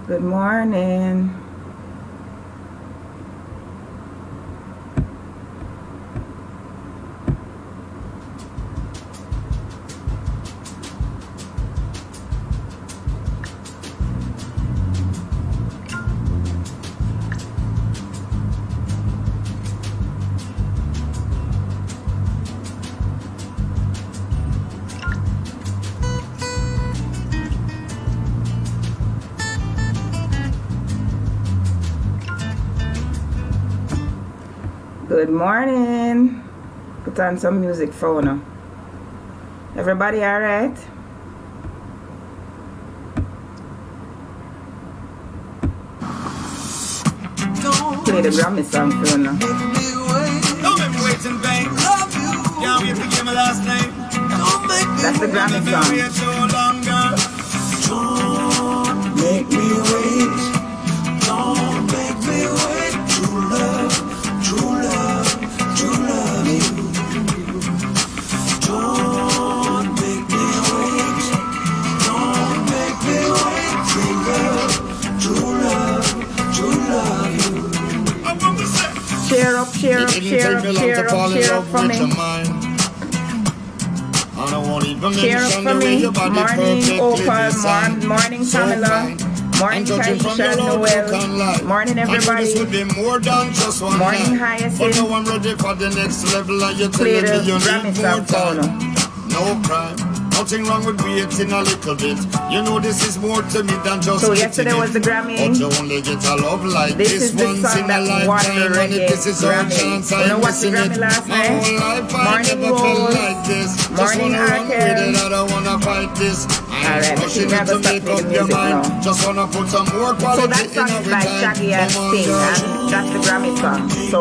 Good morning. Good morning. Put on some music for now. Everybody alright? Play the Grammy song for now. Don't make me wait in vain. Can't wait to give my last name. That's the Grammy song. Don't make me wait. Don't make me wait. True love, true love, true love you. Don't make me wait. Don't make me wait. True love, true love, true love you. Cheer up, cheer up, cheer up, cheer up, cheer up for me. Cheer up for me. Morning, Opal. Morning, Pamela. Morning, Taisha, Noel. Morning, everybody. Morning, Hyacinth. Play the Grammy song for now. No crime. Nothing wrong with waiting a little bit. You know this is more to me than just. So yesterday was the Grammy. But you only get a love like this is the once song in a that won lifetime. the And reggae this is our chance. Grammy. You know what's the Grammy last My night? whole life I Morning, never felt Rose. like this. Just Morning, wanna run with Arkel. it. I don't wanna fight this. Alright, Rushing never to stop make playing up the your music mind. now. Just wanna put some more So quality that in song is every by time. Shaggy and Come on, Sting, George. and that's the Grammy song. So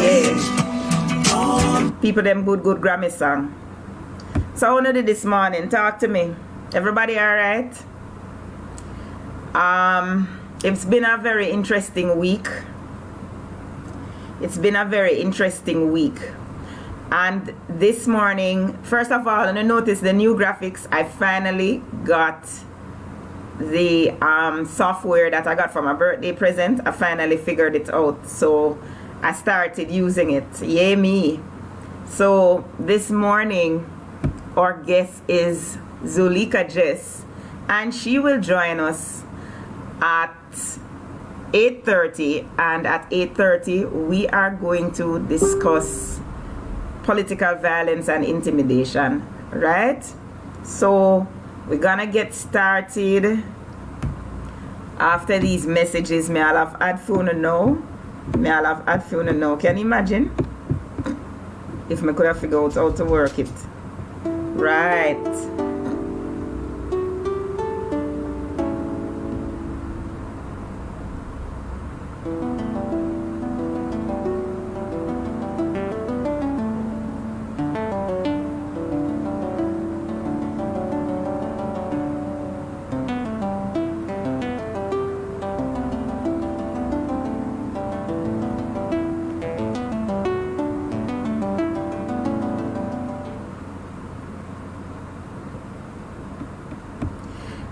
yeah, people them good Grammy song. So how did this morning? Talk to me. Everybody alright? It's been a very interesting week. It's been a very interesting week. And this morning, first of all, and I notice the new graphics. I finally got the software that I got for my birthday present. I finally figured it out. So I started using it. Yay me. So this morning, our guest is ZULEIKA JESS, and she will join us at 8:30, and at 8:30 we are going to discuss political violence and intimidation, right? So we're gonna get started after these messages. May I'll have ad phone now. May I'll have ad phone now. Can you imagine if I could have figured out how to work it? Right.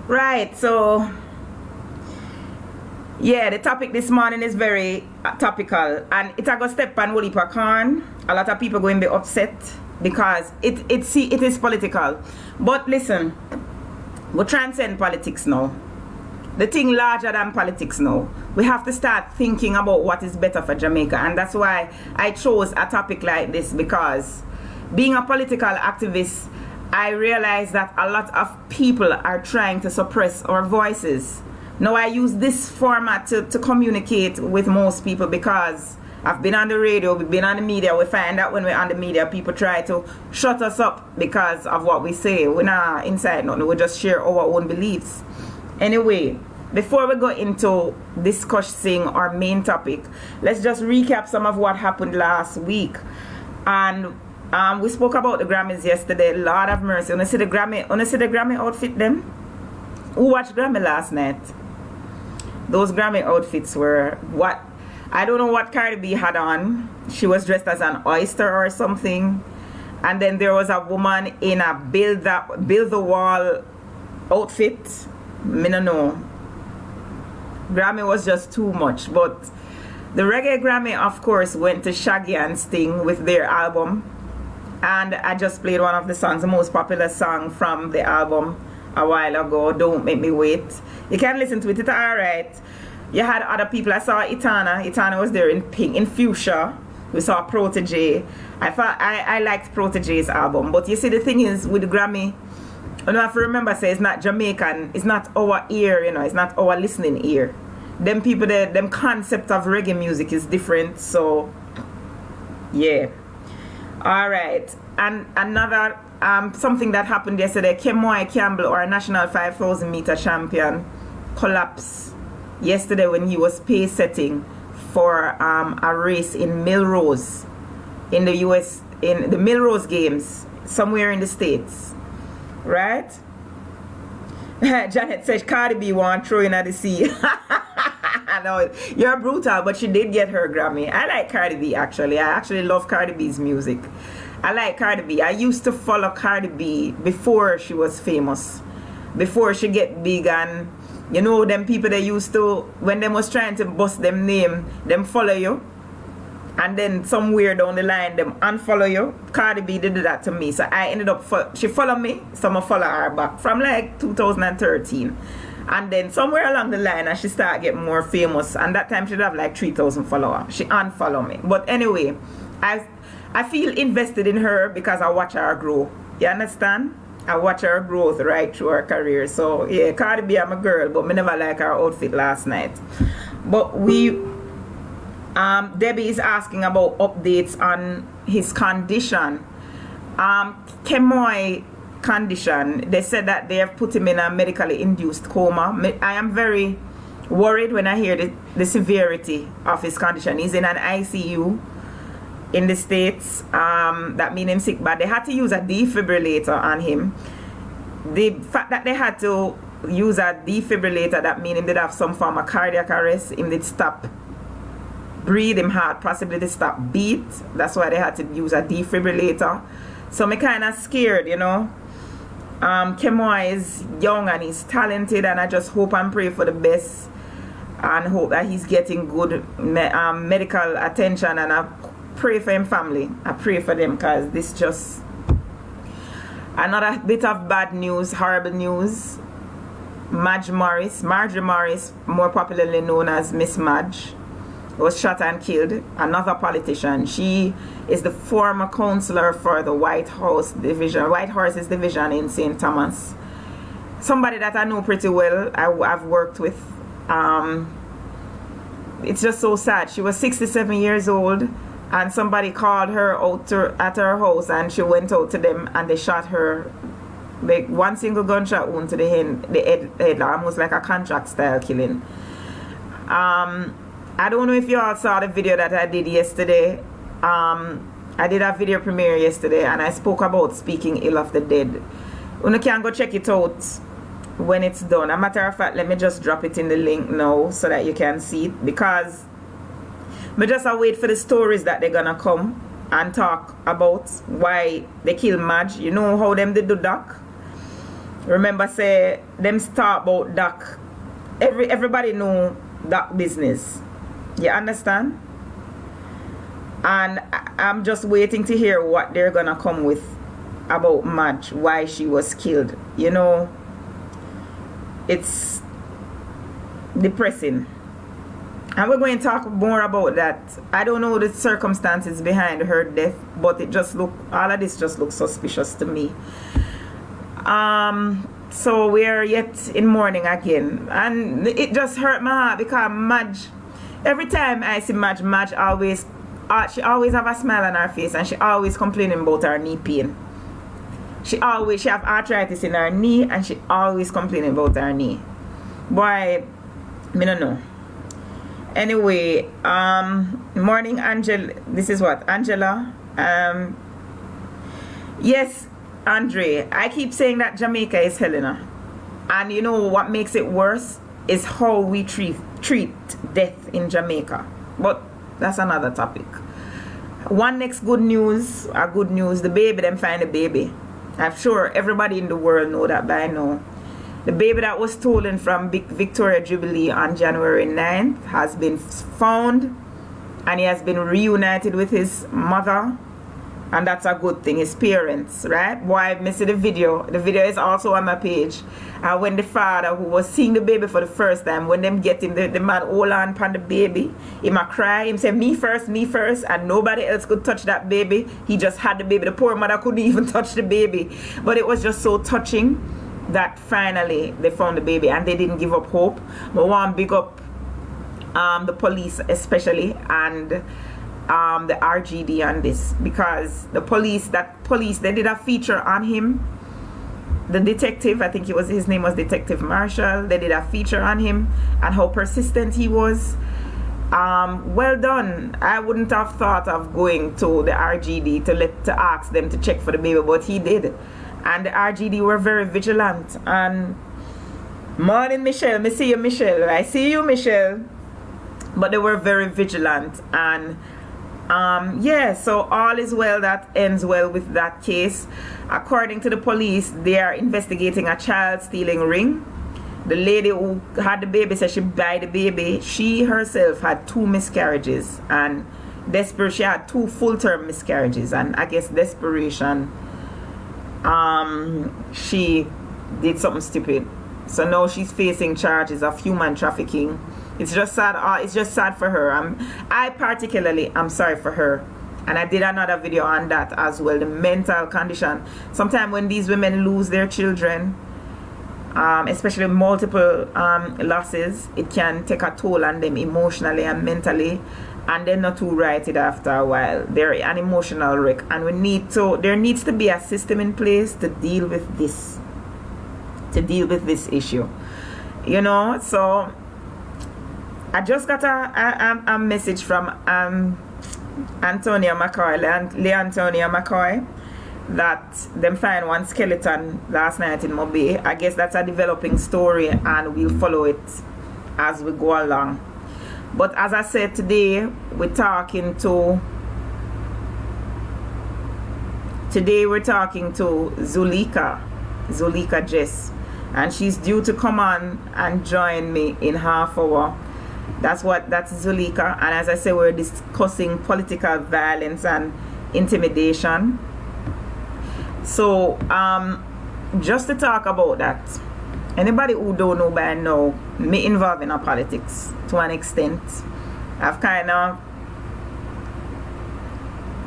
Right, so yeah, the topic this morning is very topical, and it's a go step on Wooly Corn. A lot of people going to be upset because it is political. But listen, we transcend politics now. The thing larger than politics now. We have to start thinking about what is better for Jamaica, and that's why I chose a topic like this, because being a political activist, I realize that a lot of people are trying to suppress our voices. Now I use this format to communicate with most people, because I've been on the radio, we've been on the media. We find out when we're on the media, people try to shut us up because of what we say. We're not inside nothing, we just share our own beliefs. Anyway, before we go into discussing our main topic, let's just recap some of what happened last week. And we spoke about the Grammys yesterday. Lord have mercy. When I see the Grammy outfit them? Who watched Grammy last night? Those Grammy outfits were what? I don't know what Cardi B had on. She was dressed as an oyster or something. And then there was a woman in a build the wall outfit. Me no know. Grammy was just too much. But the reggae Grammy, of course, went to Shaggy and Sting with their album. And I just played one of the songs, the most popular song from the album a while ago, Don't Make Me Wait. You can listen to it, it's alright. You had other people. I saw Itana. Itana was there in pink, in fuchsia. We saw Protege. I liked Protege's album. But you see, the thing is with the Grammy, you know, have to remember, say it's not Jamaican. It's not our ear, you know. It's not our listening ear. Them people, them concept of reggae music is different. So, yeah. All right. And another something that happened yesterday. Kemoy Campbell, our national 5,000 meter champion, collapsed yesterday when he was pace setting for a race in Melrose, in the US, in the Melrose Games, somewhere in the States, right? Janet says Cardi B want throw in at the sea. I know you're brutal, but she did get her Grammy. I like Cardi B actually. I actually love Cardi B's music. I like Cardi B. I used to follow Cardi B before she was famous, before she get big. And you know them people they used to, when them was trying to bust them name, them follow you, and then somewhere down the line them unfollow you. Cardi B did that to me, so I ended up she followed me, so I follow her back from like 2013, and then somewhere along the line as she started getting more famous, and that time she'd have like 3,000 followers. She unfollowed me, but anyway, I feel invested in her because I watch her grow. You understand? I watch her growth right through her career. So yeah, Cardi B, I'm a girl, but me never like her outfit last night. But we Debbie is asking about updates on his condition. Kemoy condition, they said that they have put him in a medically induced coma. I am very worried when I hear the severity of his condition. He's in an ICU in the States. That means him sick, but they had to use a defibrillator on him. The fact that they had to use a defibrillator, that means him did have some form of cardiac arrest. Him did stop breathe, him heart possibly to stop beat. That's why they had to use a defibrillator. So me kind of scared, you know. Kemoy is young and he's talented, and I just hope and pray for the best and hope that he's getting good medical attention, and I pray for him family. I pray for them, because this just another bit of bad news, horrible news. Marjorie Morris, more popularly known as Miss Madge, was shot and killed. Another politician. She is the former counselor for the White Horses division in St. Thomas. Somebody that I know pretty well. I've worked with. It's just so sad. She was 67 years old, and somebody called her out at her house, and she went out to them, and they shot her. Like one single gunshot wound to the head, almost like a contract style killing. I don't know if you all saw the video that I did yesterday. I did a video premiere yesterday, and I spoke about speaking ill of the dead. You can go check it out when it's done. A matter of fact, let me just drop it in the link now so that you can see it, because I just wait for the stories that they're gonna come and talk about why they kill Madge. You know how them did do Doc? Remember, say them start about Doc. Everybody know Doc business. You understand? And I'm just waiting to hear what they're gonna come with about Madge, why she was killed. You know, it's depressing, and we're going to talk more about that. I don't know the circumstances behind her death, but it just all of this just looks suspicious to me. So we're yet in mourning again, and it just hurt my heart, because Madge, every time I see Madge always she always have a smile on her face, and she always complaining about her knee pain. She have arthritis in her knee, and she always complaining about her knee. Boy, me don't know. Anyway, morning Angela. This is what, Angela? Yes, Andre, I keep saying that Jamaica is Helena. And you know what makes it worse is how we treat death in Jamaica. But that's another topic. One next good news, the baby, them find a baby. I'm sure everybody in the world know that by now. The baby that was stolen from Victoria Jubilee on January 9th has been found, and he has been reunited with his mother, and that's a good thing, his parents, right? Why I see the video is also on my page. And when the father who was seeing the baby for the first time, when them get him, the man hold on upon the baby, he might cry, him say me first, and nobody else could touch that baby. He just had the baby. The poor mother couldn't even touch the baby, but it was just so touching that finally they found the baby, and they didn't give up hope. But I want to big up the police especially, and the RGD on this, because the police, they did a feature on him. The detective, I think his name was Detective Marshall. They did a feature on him and how persistent he was. Well done. I wouldn't have thought of going to the RGD to ask them to check for the baby, but he did. And the RGD were very vigilant. And morning, Michelle. Me see you, Michelle. I see you, Michelle. But they were very vigilant. And yeah, so all is well that ends well with that case. According to the police, they are investigating a child stealing ring. The lady who had the baby said she buy the baby. She herself had 2 miscarriages, and she had 2 full-term miscarriages, and I guess desperation, she did something stupid. So now she's facing charges of human trafficking. It's just sad. It's just sad for her. I particularly am sorry for her, and I did another video on that as well. The mental condition. Sometimes when these women lose their children, especially multiple losses, it can take a toll on them emotionally and mentally, and they're not too righted after a while. They're an emotional wreck, and there needs to be a system in place to deal with this, issue, you know. So I just got a message from Antonia McCoy, Leantonia McCoy, that them find one skeleton last night in Mobay. I guess that's a developing story, and we'll follow it as we go along. But as I said, today we're talking to Zuleika Jess, and she's due to come on and join me in half hour. That's Zuleika, and as I say, we're discussing political violence and intimidation. So just to talk about that, anybody who don't know by now, me involved in politics to an extent. I've kind of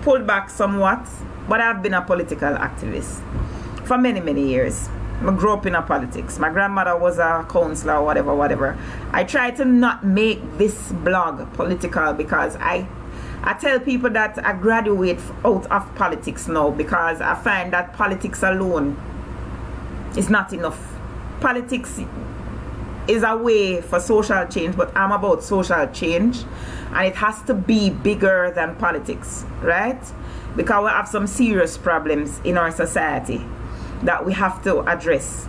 pulled back somewhat, but I've been a political activist for many years. I grew up in politics. My grandmother was a counselor or whatever. I try to not make this blog political, because I tell people that I graduate out of politics now, because I find that politics alone is not enough. Politics is a way for social change, but I'm about social change, and it has to be bigger than politics, right? Because we have some serious problems in our society that we have to address.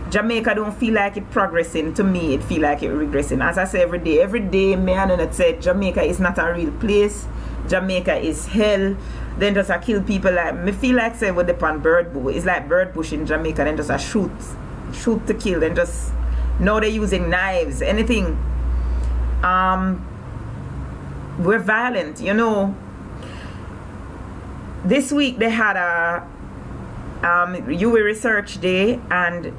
Jamaica don't feel like it progressing. To me, it feel like it regressing. As I say every day, me and it said Jamaica is not a real place. Jamaica is hell. Then just I kill people. Like me feel like say with the pan bird bush. It's like bird bush in Jamaica. Then just I shoot to kill. Then just now they're using knives, anything. We're violent, you know. This week they had a UWI Research Day, and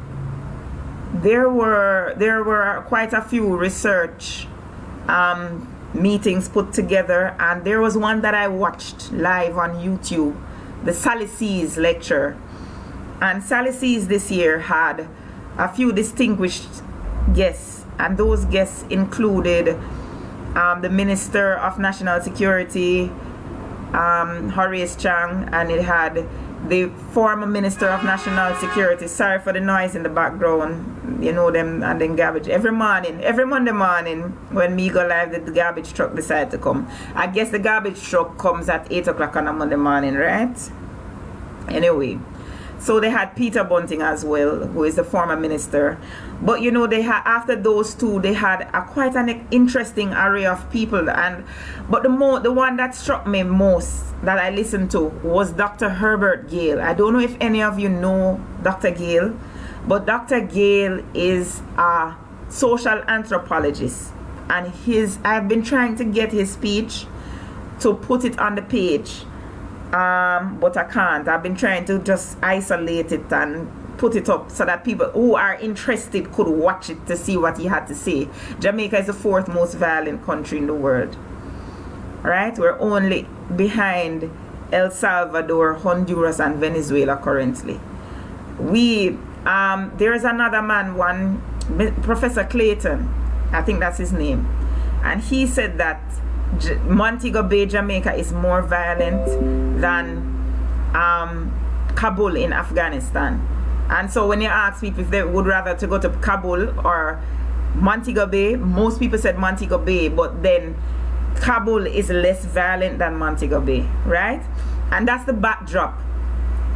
there were quite a few research meetings put together, and there was one that I watched live on YouTube, the Sally C's lecture. And Sally C's this year had a few distinguished guests, and those guests included the Minister of National Security, Horace Chang, and it had the former Minister of National Security. Sorry for the noise in the background, you know them, and then garbage. Every Monday morning when me go live, the garbage truck decide to come. I guess the garbage truck comes at 8 o'clock on a Monday morning, right? Anyway, so they had Peter Bunting as well, who is the former minister. But you know, they had, after those two, they had quite an interesting array of people. But the one that struck me most that I listened to was Dr. Herbert Gale. I don't know if any of you know Dr. Gale, But Dr. Gale is a social anthropologist, and I've been trying to get his speech to put it on the page, but I can't. I've been trying to just isolate it and put it up so that people who are interested could watch it to see what he had to say. Jamaica is the 4th most violent country in the world. Right? We're only behind El Salvador, Honduras, and Venezuela currently. There is another man, Professor Clayton, I think that's his name, and he said that Montego Bay, Jamaica is more violent than Kabul in Afghanistan. And so when you ask people if they would rather to go to Kabul or Montego Bay, most people said Montego Bay, but then Kabul is less violent than Montego Bay, right? And that's the backdrop.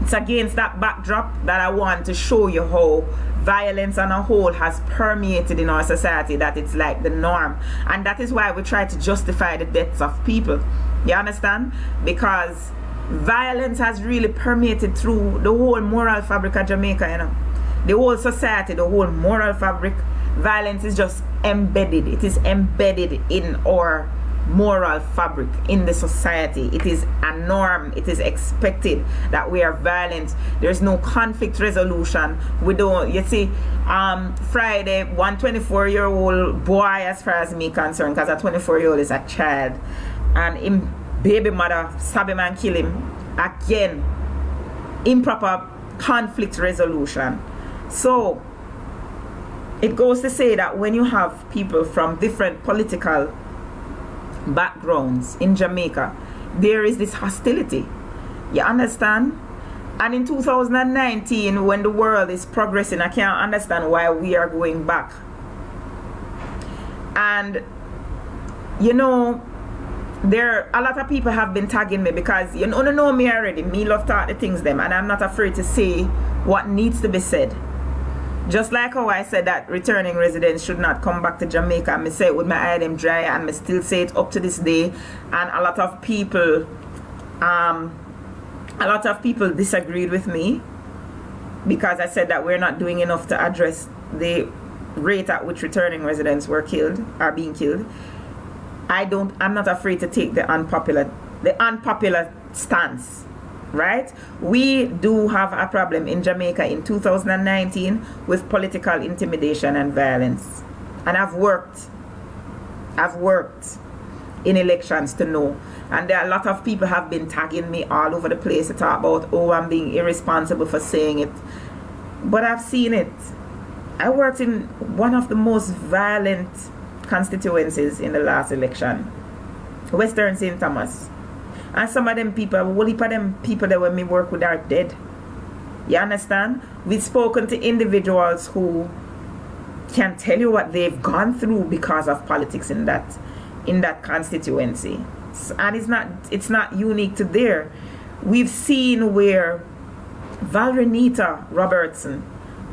It's against that backdrop that I want to show you how violence on a whole has permeated in our society, that it's like the norm. And that is why we try to justify the deaths of people. You understand? Because violence has really permeated through the whole moral fabric of Jamaica, you know. The whole society, the whole moral fabric. Violence is just embedded. It is embedded in our moral fabric in the society. It is a norm. It is expected that we are violent. There's no conflict resolution. We don't, you see, Friday, one 24-year-old boy, as far as me concerned, because a 24-year-old is a child, and him baby mother stab him and kill him. Again, improper conflict resolution. So it goes to say that when you have people from different political backgrounds in Jamaica, there is this hostility. You understand? And in 2019, when the world is progressing, I can't understand why we are going back. And you know, a lot of people have been tagging me because you know me already. Me love talk the things them, and I'm not afraid to say what needs to be said. Just like how I said that returning residents should not come back to Jamaica, and me say it with my eye them dry, and me still say it up to this day. And a lot of people disagreed with me because I said that we're not doing enough to address the rate at which returning residents are being killed. I'm not afraid to take the unpopular stance. Right? We do have a problem in Jamaica in 2019 with political intimidation and violence. And I've worked in elections to know. And there are a lot of people have been tagging me all over the place to talk about, oh, I'm being irresponsible for saying it. But I've seen it. I worked in one of the most violent constituencies in the last election, Western St. Thomas. And some of them people, a heap of them people that when me work with are dead. You understand? We've spoken to individuals who can tell you what they've gone through because of politics in that constituency. And it's not unique to there. We've seen where Valrenita Robertson,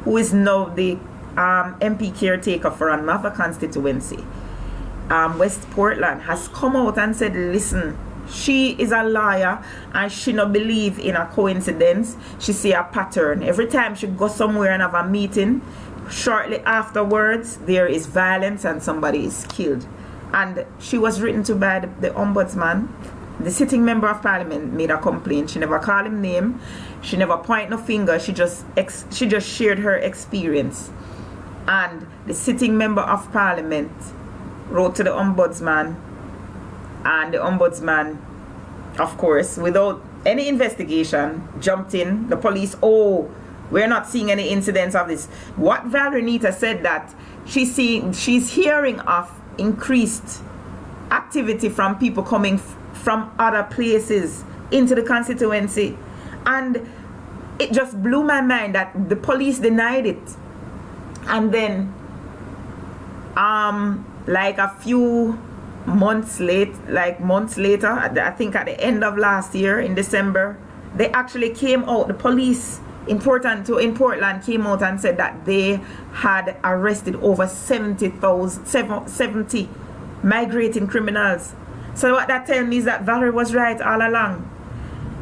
who is now the MP caretaker for another constituency, West Portland, has come out and said, listen, she is a liar and she not believe in a coincidence. She see a pattern. Every time she goes somewhere and have a meeting, shortly afterwards there is violence and somebody is killed. And she was written to by the ombudsman. The sitting member of parliament made a complaint. She never called him name. She never point no finger. She just shared her experience. And the sitting member of parliament wrote to the ombudsman, and the ombudsman, of course, without any investigation, jumped in. The police, oh, we're not seeing any incidents of this. What Valrenita said that she's hearing of increased activity from people coming from other places into the constituency. And it just blew my mind that the police denied it. And then like a few months later, I think at the end of last year in December, they actually came out, the police in Portland came out and said that they had arrested over 70 migrating criminals. So what that tells me is that Valerie was right all along.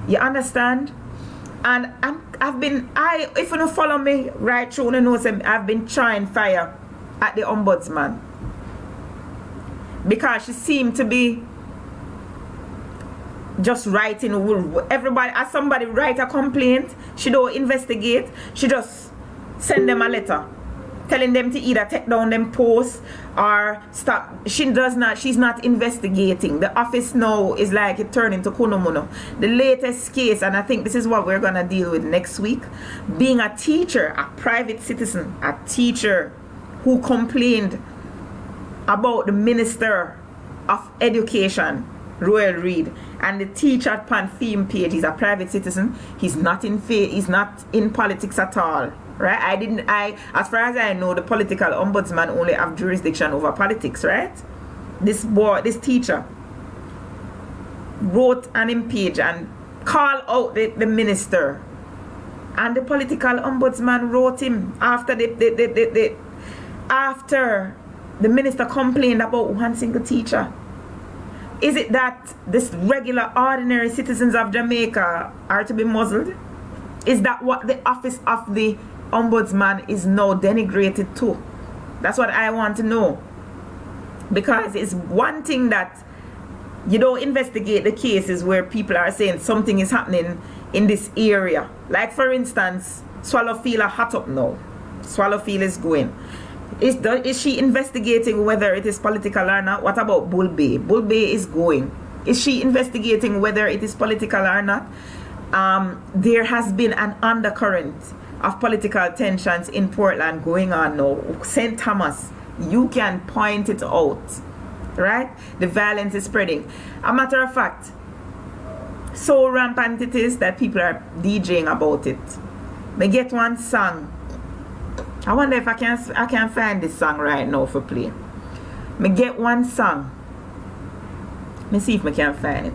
You understand? And if you don't follow me right through, you know, I've been trying fire at the ombudsman. Because she seemed to be just writing everybody, as somebody write a complaint, she don't investigate, she just send them a letter telling them to either take down them posts or stop. She's not investigating. The office now is like it turned into kunomuno. The latest case, and I think this is what we're gonna deal with next week, being a teacher, a private citizen, a teacher who complained about the Minister of Education, Royal Reid, and the teacher at Pantheme page. He's a private citizen. He's not in politics at all, right? As far as I know, the political ombudsman only have jurisdiction over politics, right? This teacher wrote on him page and called out the minister, and the political ombudsman wrote him after after the minister complained about one single teacher. Is it that this regular ordinary citizens of Jamaica are to be muzzled? Is that what the office of the ombudsman is now denigrated to? That's what I want to know. Because it's one thing that you don't investigate the cases where people are saying something is happening in this area. Like for instance, Swallowfield are hot up now. Swallowfield is going. Is she investigating whether it is political or not? What about Bull Bay? Bull Bay is going. Is she investigating whether it is political or not? There has been an undercurrent of political tensions in Portland going on now. St. Thomas, you can point it out, right? The violence is spreading. A matter of fact, so rampant it is that people are DJing about it. They get one song. I wonder if I can find this song right now for play. Me get one song. Me see if I can find it.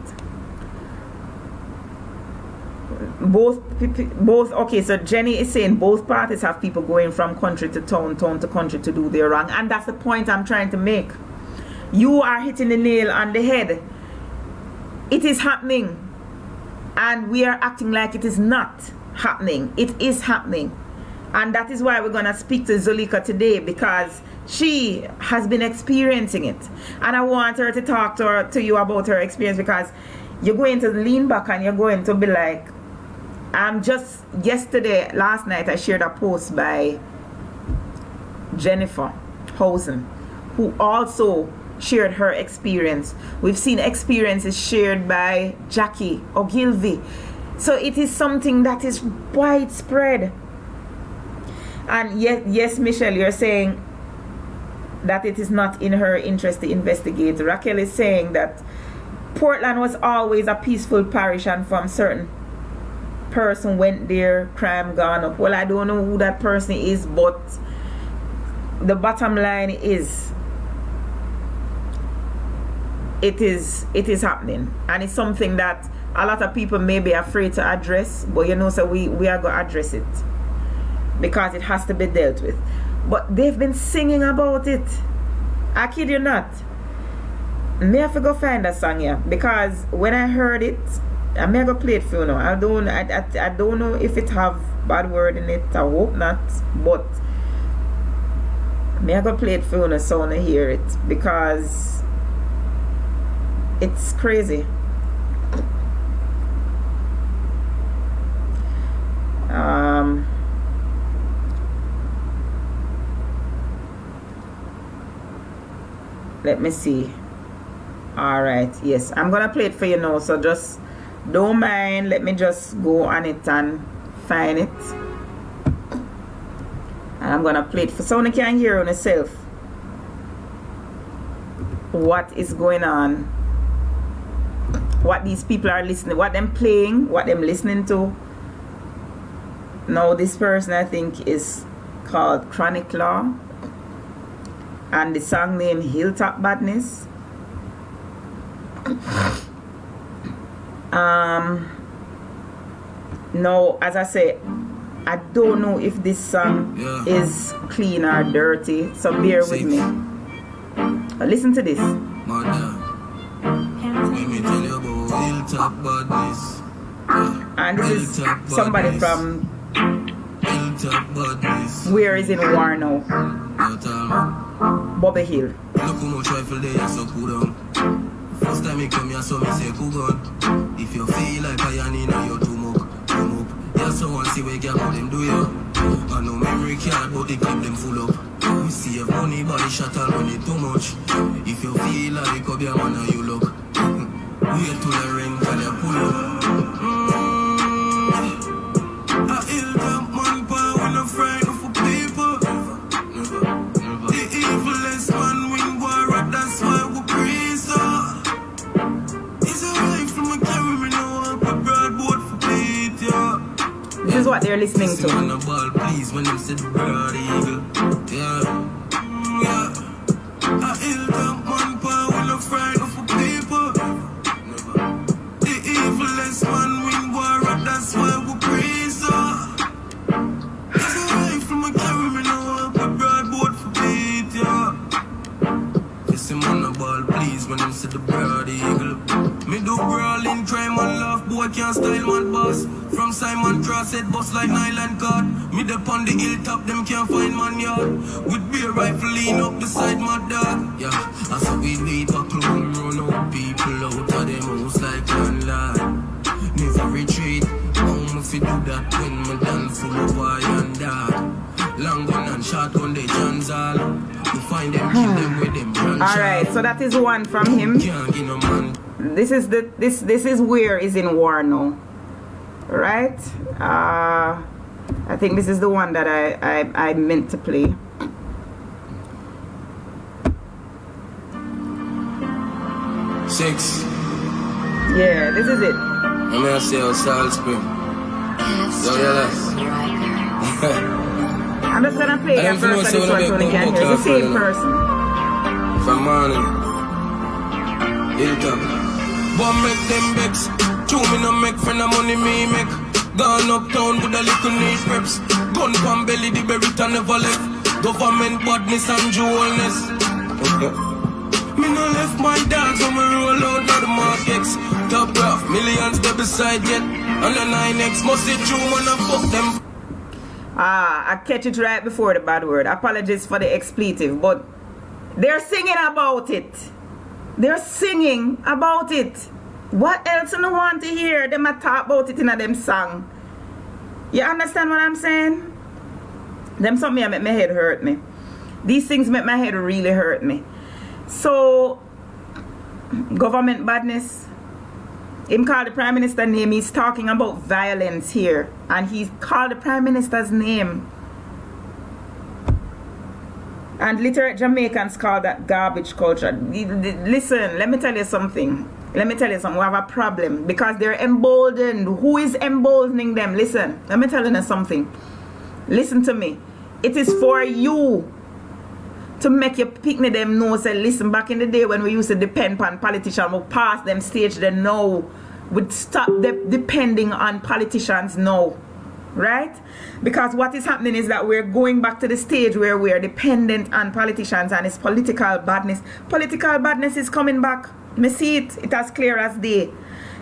Both okay, so Jenny is saying both parties have people going from country to town to country to do their wrong, and that's the point I'm trying to make. You are hitting the nail on the head. It is happening, and we are acting like it is not happening. It is happening. And that is why we're going to speak to ZULEIKA today, because she has been experiencing it. And I want her to talk to you about her experience, because you're going to lean back and you're going to be like, last night I shared a post by Jennifer Housen, who also shared her experience. We've seen experiences shared by Jackie Ogilvy. So it is something that is widespread. And yes, Michelle, you're saying that it is not in her interest to investigate. Raquel is saying that Portland was always a peaceful parish, and from certain person went there, crime gone up. Well, I don't know who that person is, but the bottom line is it is happening, and it's something that a lot of people may be afraid to address, but you know, so we are going to address it, because it has to be dealt with. But they've been singing about it. I kid you not. Me have to go find that song here, because when I heard it, I may go play it for you now. I don't know if it have bad word in it. I hope not. But me I go play it for you now, so I hear it, because it's crazy. Let me see. Alright, yes, I'm gonna play it for you now, so just don't mind. Let me just go on it and find it, and I'm gonna play it for so you can hear on yourself what is going on, what these people are listening, what them playing, what them listening to. Now this person, I think, is called Chronic Law, and the song name Hilltop Badness. Now, as I say, I don't know if this song is clean or dirty, so bear with me. Listen to this. Let me tell you about Hilltop Badness. And this is somebody from where is in war now? Bobby Hill. Look how much rifle they are so cool down. First time me come here, so me say cool gun. If you feel like I am in your too much. Yeah, someone see where girl how them do you. I know memory card, but they keep them full up. We see a money body shot and money too much. If you feel like come here, man, you look. Wait till the ring, can you pull up? I ill that man, but when I'm frightened for people. The evilest man win war, that's why we praise her. It's a life from a camera, me know I broad board for Pete, yeah. This is what they're listening to. On the ball, please, when them said the broad eagle, yeah. I ill that man, but when I'm frightened for people. The evilest man win war, that's why we praise her. It's a life from a camera, me know I broad board for Pete, yeah. Kiss him on the ball, please, when them said the broad eagle. Me do brawling, crime and love, boy can't style man boss. From Simon Cross, head bust like nylon cord. Me dep on the hilltop, them can't find man yard. With beer rifle lean up the side, my dog. Yeah, I saw we leave a clone, run out people out of them house like landlord. Never retreat, how if you do that when me done full of fire and dark. Long gun and shotgun, they chance all. You find them, kill them with them branch. Alright, so that is one from him. Can't get no man. This is where is in war now. Right? I think this is the one that I meant to play. Six. Yeah, this is it. I'm gonna say Salt Spring. So I'm just gonna play a verse of this one so you can hear. It's the same person. From morning. Hilltop. One make them vex. Two me no make friend of money me make. Gone uptown with a little knee preps. Gun pan belly the berita never left. Government badness and jewelness. Me no left my dogs on me roll out of the markets. Top rough, millions they beside yet. And the 9X must see true when I fuck them. I catch it right before the bad word. Apologies for the expletive, but they're singing about it. They're singing about it. What else do you want to hear? Them a talk about it in a them song. You understand what I'm saying? Them something make my head hurt me. These things make my head really hurt me. So, government badness. Him called the Prime Minister's name. He's talking about violence here. And he's called the Prime Minister's name. And literate Jamaicans call that garbage culture. Listen, let me tell you something. Let me tell you something. We have a problem because they're emboldened. Who is emboldening them? Listen, let me tell you something. Listen to me. It is for you to make your picnic them know. Say, listen, back in the day when we used to depend on politicians, we pass them stage, they know. We'd stop depending on politicians now. Right? Because what is happening is that we're going back to the stage where we are dependent on politicians, and it's political badness. Political badness is coming back. Me see it. It as clear as day.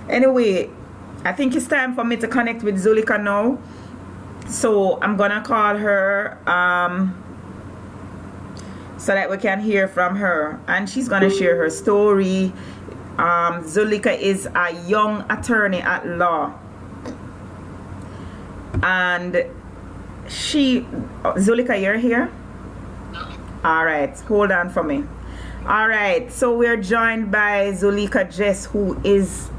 Anyway, I think it's time for me to connect with ZULEIKA now. So I'm gonna call her so that we can hear from her, and she's gonna share her story. ZULEIKA is a young attorney at law. And ZULEIKA, you're here? Alright, hold on for me. Alright, so we're joined by ZULEIKA JESS, who is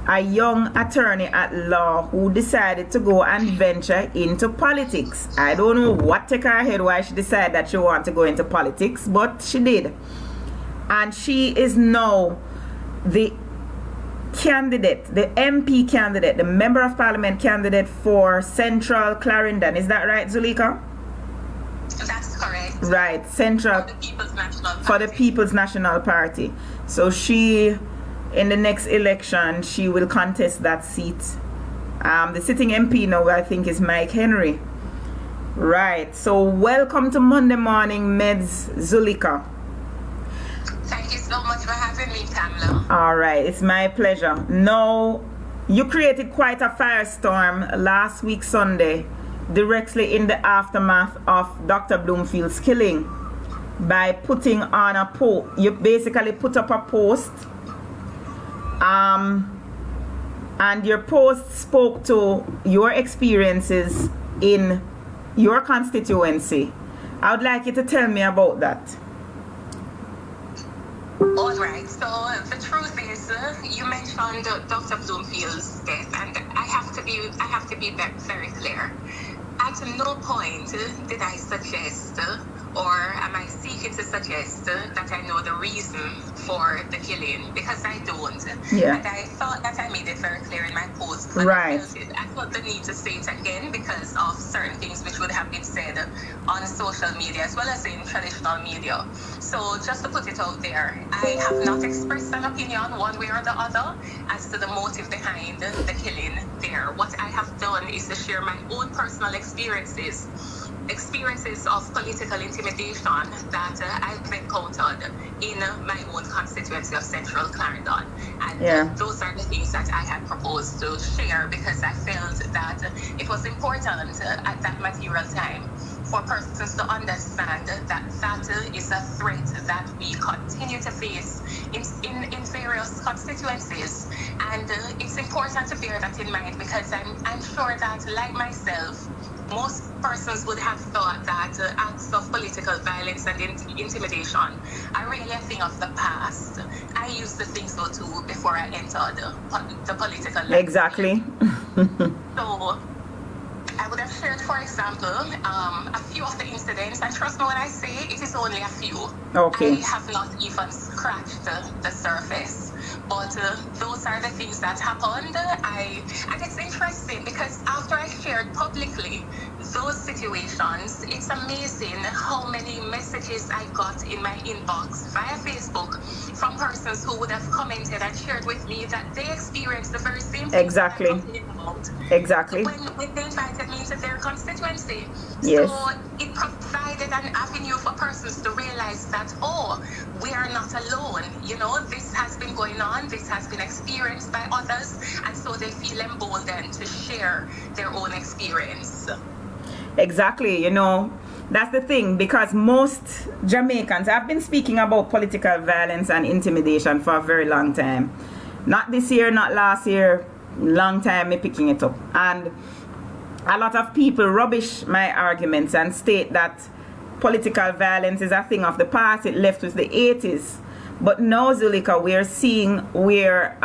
a young attorney at law who decided to go and venture into politics. I don't know what took her head why she decided that she wanted to go into politics, but she did. And she is now the candidate, the MP candidate, the Member of Parliament candidate for Central Clarendon. Is that right, ZULEIKA? That's correct. Right, Central for the People's National Party. So she, in the next election, she will contest that seat. The sitting MP now, I think, is Mike Henry. Right. So welcome to Monday Morning MEDZ, ZULEIKA. Thank you so much for having me, Pamela. All right, it's my pleasure. Now, You created quite a firestorm last week Sunday, directly in the aftermath of Dr. Bloomfield's killing, by putting on a post. You basically put up a post, and your post spoke to your experiences in your constituency. I would like you to tell me about that. All right. So the truth is, you mentioned Dr. Bloomfield's death, and I have to be very clear. At no point did I suggest, or am I seeking to suggest that I know the reason for the killing, because I don't. Yeah. And I thought that I made it very clear in my post. But right. I felt the need to say it again because of certain things which would have been said on social media as well as in traditional media. So just to put it out there, I have not expressed an opinion one way or the other as to the motive behind the killing there. What I have done is to share my own personal experiences of political intimidation that I've encountered in my own constituency of Central Clarendon. And those are the things that I had proposed to share because I felt that it was important at that material time for persons to understand that that is a threat that we continue to face in various constituencies. And it's important to bear that in mind because I'm sure that, like myself, most persons would have thought that acts of political violence and intimidation are really a thing of the past. I used to think so too before I entered the political life. Exactly. So I would have shared, for example, a few of the incidents, and trust me when I say it is only a few. Okay. I have not even scratched the surface. But those are the things that happened. And it's interesting because after I shared publicly those situations, it's amazing how many messages I got in my inbox via Facebook from persons who would have commented and shared with me that they experienced the very same thing. Exactly. Exactly. When they invited me into their constituency. Yes. So it provided an avenue for persons to realize that, oh, we are not alone. You know, this has been going on, this has been experienced by others, and so they feel emboldened to share their own experience. Exactly, you know, that's the thing, because most Jamaicans, I've been speaking about political violence and intimidation for a very long time. Not this year, not last year, long time me picking it up. And a lot of people rubbish my arguments and state that political violence is a thing of the past, it left with the 80s. But now, Zulika, we're seeing where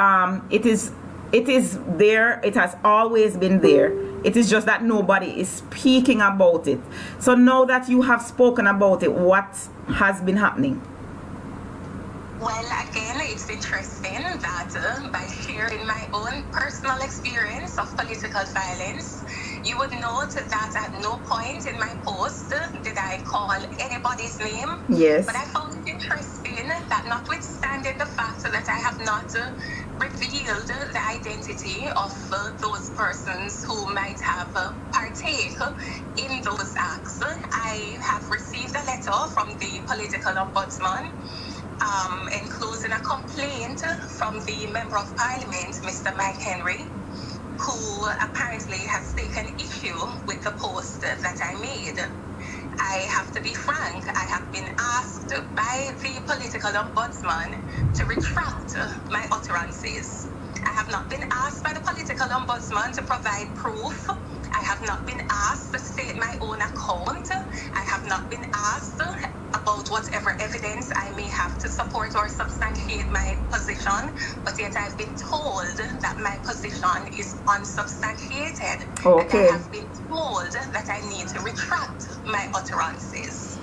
it is there, it has always been there. It is just that nobody is speaking about it. So now that you have spoken about it, what has been happening? Well, again, it's interesting that by sharing my own personal experience of political violence, you would note that at no point in my post did I call anybody's name. Yes. But I found it interesting that notwithstanding the fact that I have not revealed the identity of those persons who might have partake in those acts, I have received a letter from the political ombudsman enclosing a complaint from the Member of Parliament, Mr. Mike Henry, who apparently has taken issue with the post that I made. I have to be frank, I have been asked by the political ombudsman to retract my utterances. I have not been asked by the political ombudsman to provide proof. I have not been asked to state my own account. I have not been asked about whatever evidence I may have to support or substantiate my position, but yet I've been told that my position is unsubstantiated. Okay. And I have been told that I need to retract my utterances.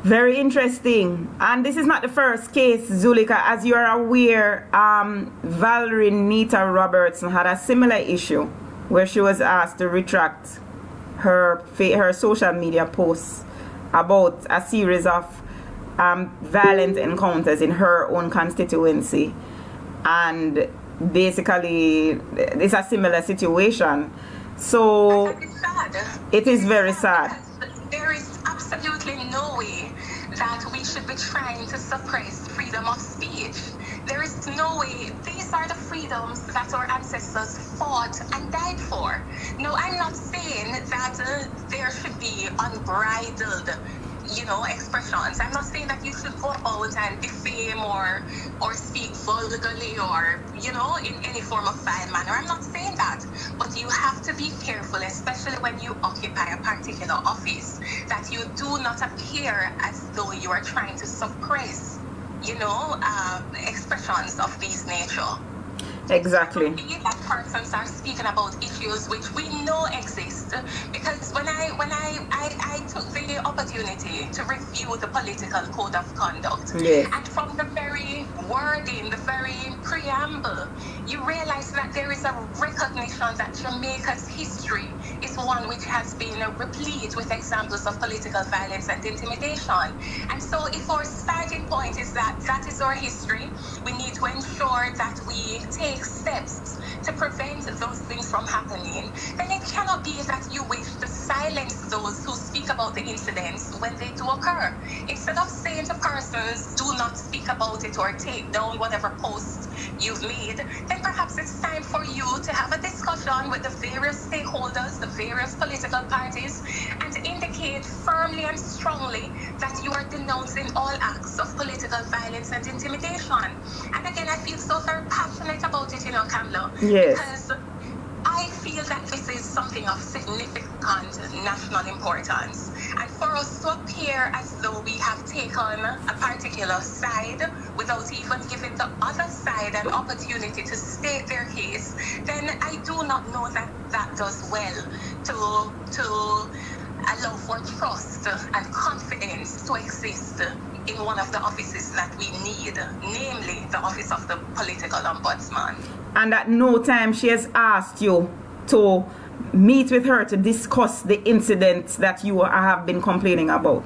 Very interesting. And this is not the first case, Zulika. As you are aware, Valerie Nita Robertson had a similar issue where she was asked to retract her social media posts about a series of violent encounters in her own constituency. And basically, it's a similar situation. So it is very sad. There is absolutely no way that we should be trying to suppress freedom of speech. There is no way. These are the freedoms that our ancestors fought and died for. No, I'm not saying that there should be unbridled, expressions. I'm not saying that you should go out and defame or speak vulgarly or, in any form of vile manner. I'm not saying that. But you have to be careful, especially when you occupy a particular office, that you do not appear as though you are trying to suppress, expressions of this nature. Exactly. That persons are speaking about issues which we know exist, because when I took the opportunity to review the political code of conduct, yes. and from the very wording, the very preamble, you realize that there is a recognition that Jamaica's history is one which has been replete with examples of political violence and intimidation. And so if our starting point is that is our history, we need to ensure that we take steps to prevent those things from happening. Then it cannot be that you wish to silence those who speak about the incidents when they do occur. Instead of saying to persons, do not speak about it or take down whatever post you've made, then perhaps it's time for you to have a discussion with the various stakeholders, the various political parties, and indicate firmly and strongly that you are denouncing all acts of political violence and intimidation. And again, I feel so very passionate about it, Kamla. Yes. Because I feel that this is something of significant national importance. And for us to appear as though we have taken a particular side without even giving the other side an opportunity to state their case, then I do not know that that does well to allow for trust and confidence to exist in one of the offices that we need, namely the office of the political ombudsman. And at no time she has asked you to meet with her to discuss the incidents that you have been complaining about?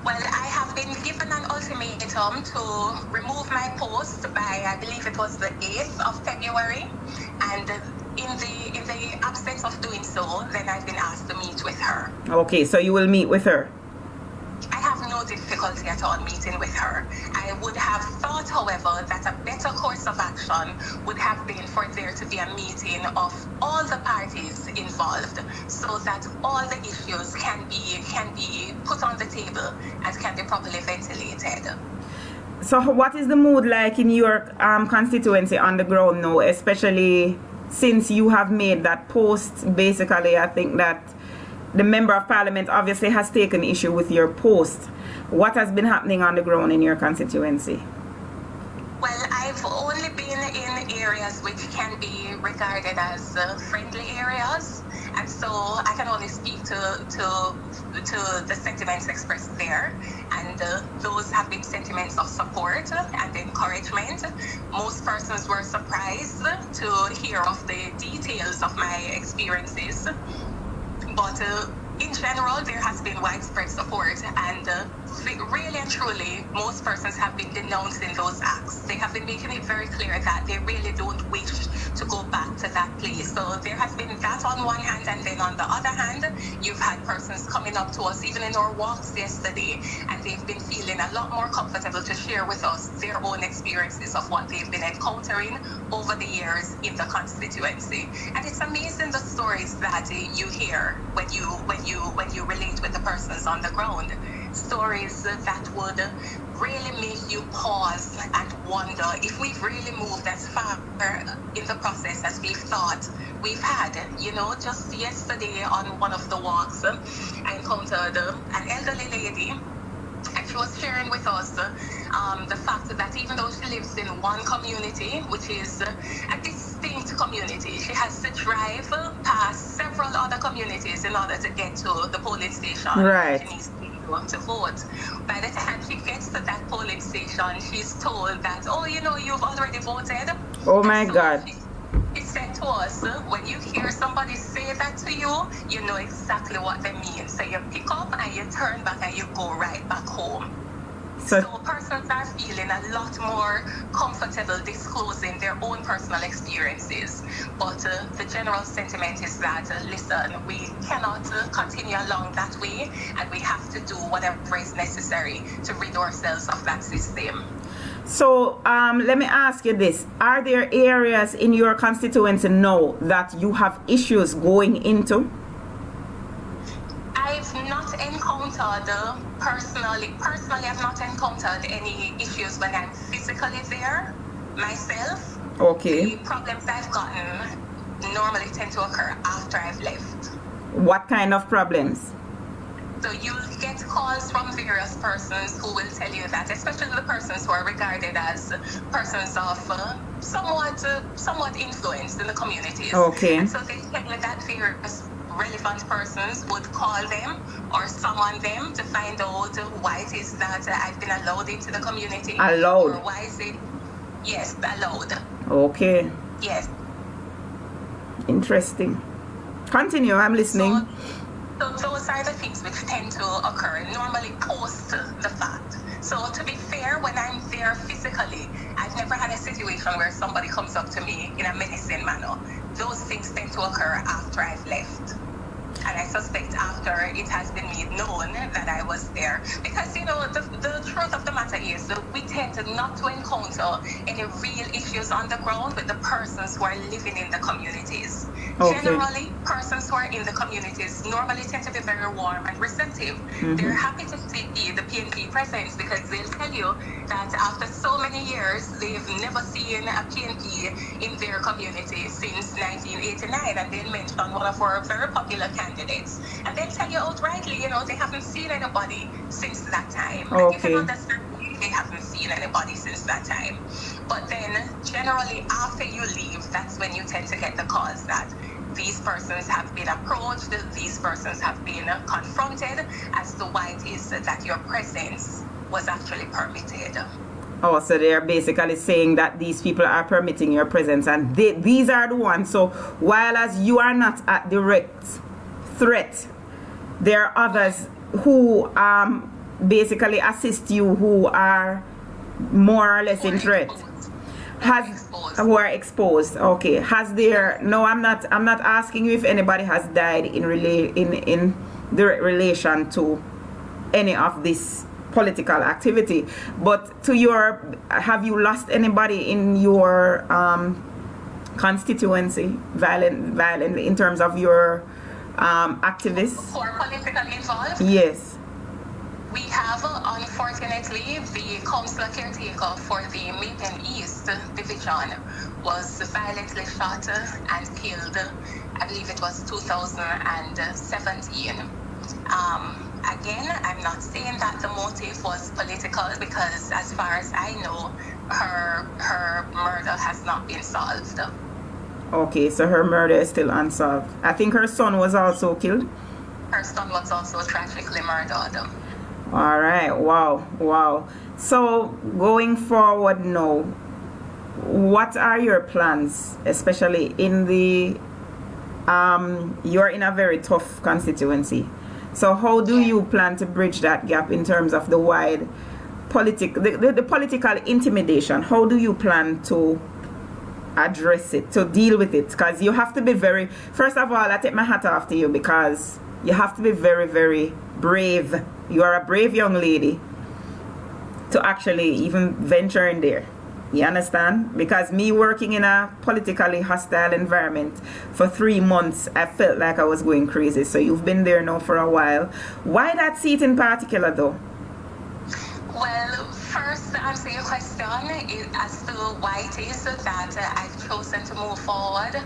Well, I have been given an ultimatum to remove my post by, I believe it was the 8th of February, and in the absence of doing so, then I've been asked to meet with her. Okay, so you will meet with her? I have no difficulty at all meeting with her. I would have thought, however, that a better course of action would have been for there to be a meeting of all the parties involved, so that all the issues can be put on the table and can be properly ventilated. So what is the mood like in your constituency on the ground now, especially since you have made that post? Basically, I think that the Member of Parliament obviously has taken issue with your post. What has been happening on the ground in your constituency? Well, I've only been in areas which can be regarded as friendly areas, and so I can only speak to the sentiments expressed there, and those have been sentiments of support and encouragement. Most persons were surprised to hear of the details of my experiences, but in general, there has been widespread support, and really and truly, most persons have been denouncing those acts. They have been making it very clear that they really don't wish to go back to that place. So there has been that on one hand, and then on the other hand, you've had persons coming up to us, even in our walks yesterday, and they've been feeling a lot more comfortable to share with us their own experiences of what they've been encountering over the years in the constituency. And it's amazing the stories that you hear when you relate with the persons on the ground. Stories that would really make you pause and wonder if we've really moved as far in the process as we've thought we've had. Just yesterday on one of the walks, I encountered an elderly lady, and she was sharing with us the fact that even though she lives in one community, which is a distinct community, she has to drive past several other communities in order to get to the polling station. Right. She needs to vote. By the time she gets to that polling station, she's told that, you've already voted. Oh my God. She said to us, when you hear somebody say that to you, you know exactly what they mean. So you pick up and you turn back and you go right back home. So persons are feeling a lot more comfortable disclosing their own personal experiences. But the general sentiment is that, listen, we cannot continue along that way, and we have to do whatever is necessary to rid ourselves of that system. So let me ask you this. Are there areas in your constituency now that you have issues going into? I've not encountered personally, I've not encountered any issues when I'm physically there myself. Okay. The problems I've gotten normally tend to occur after I've left. What kind of problems? So you'll get calls from various persons who will tell you that, especially the persons who are regarded as persons of somewhat influence in the communities. Okay. And so they tell you that various relevant persons would call them or summon them to find out why it is that I've been allowed into the community. Allowed? Or why is it? Yes, allowed. Okay. Yes. Interesting. Continue, I'm listening. So those are the things which tend to occur normally post the fact. So to be fair, when I'm there physically, I've never had a situation where somebody comes up to me in a menacing manner. Those things tend to occur after I've left. And I suspect after it has been made known that I was there. Because, you know, the truth of the matter is we tend to not to encounter any real issues on the ground with the persons who are living in the communities. Okay. Generally, persons who are in the communities normally tend to be very warm and receptive. They're happy to see the PNP presence because they'll tell you that after so many years, they've never seen a PNP in their community since 1989. And they'll mention one of our very popular candidates. And they'll tell you outrightly, you know, they haven't seen anybody since that time. Okay. And you can understand they haven't seen anybody since that time. But then, generally, after you leave, that's when you tend to get the calls that these persons have been approached, these persons have been confronted as to why it is that your presence was actually permitted. Oh, so they're basically saying that these people are permitting your presence, and these are the ones. So while as you are not at direct threat, there are others who basically assist you who are more or less in threat. Who are exposed. Okay. Has there? No, I'm not asking you if anybody has died in direct relation to any of this political activity, but to your, have you lost anybody in your constituency violently in terms of your activists? Who are politically involved? Yes. We have, unfortunately, the councillor caretaker for the Maiden East division was violently shot and killed. I believe it was 2017. Again, I'm not saying that the motive was political because, as far as I know, her murder has not been solved. Okay, so her murder is still unsolved. I think her son was also killed. Her son was also tragically murdered. All right. Wow. So going forward now, what are your plans, especially in the you're in a very tough constituency, so how do you plan to bridge that gap in terms of the wide the political intimidation? How do you plan to address it, to deal with it? Because you have to be very, first of all, I take my hat off to you because you have to be very, very brave. You are a brave young lady to actually even venture in there. You understand? Because me working in a politically hostile environment for 3 months, I felt like I was going crazy. So you've been there now for a while. Why that seat in particular though? Well, first to answer your question as to why it is that I've chosen to move forward.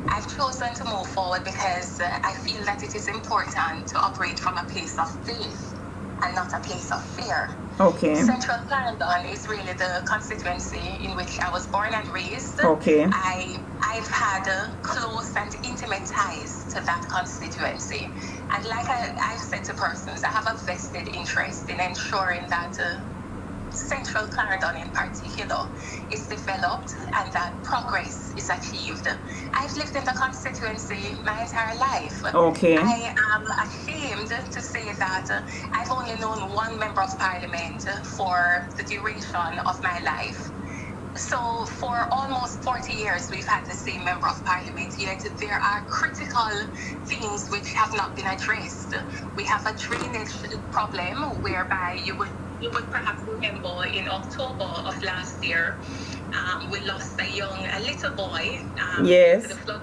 I've chosen to move forward because I feel that it is important to operate from a place of faith and not a place of fear. Okay. Central Clarendon is really the constituency in which I was born and raised. Okay. I've had close and intimate ties to that constituency. And like I've said to persons, I have a vested interest in ensuring that Central Clarendon in particular is developed and that progress is achieved. I've lived in the constituency my entire life. Okay. I am ashamed to say that I've only known one member of parliament for the duration of my life. So for almost 40 years, we've had the same member of parliament, yet there are critical things which have not been addressed. We have a drainage problem whereby you would you would perhaps remember in October of last year, we lost a little boy Yes. to the flood.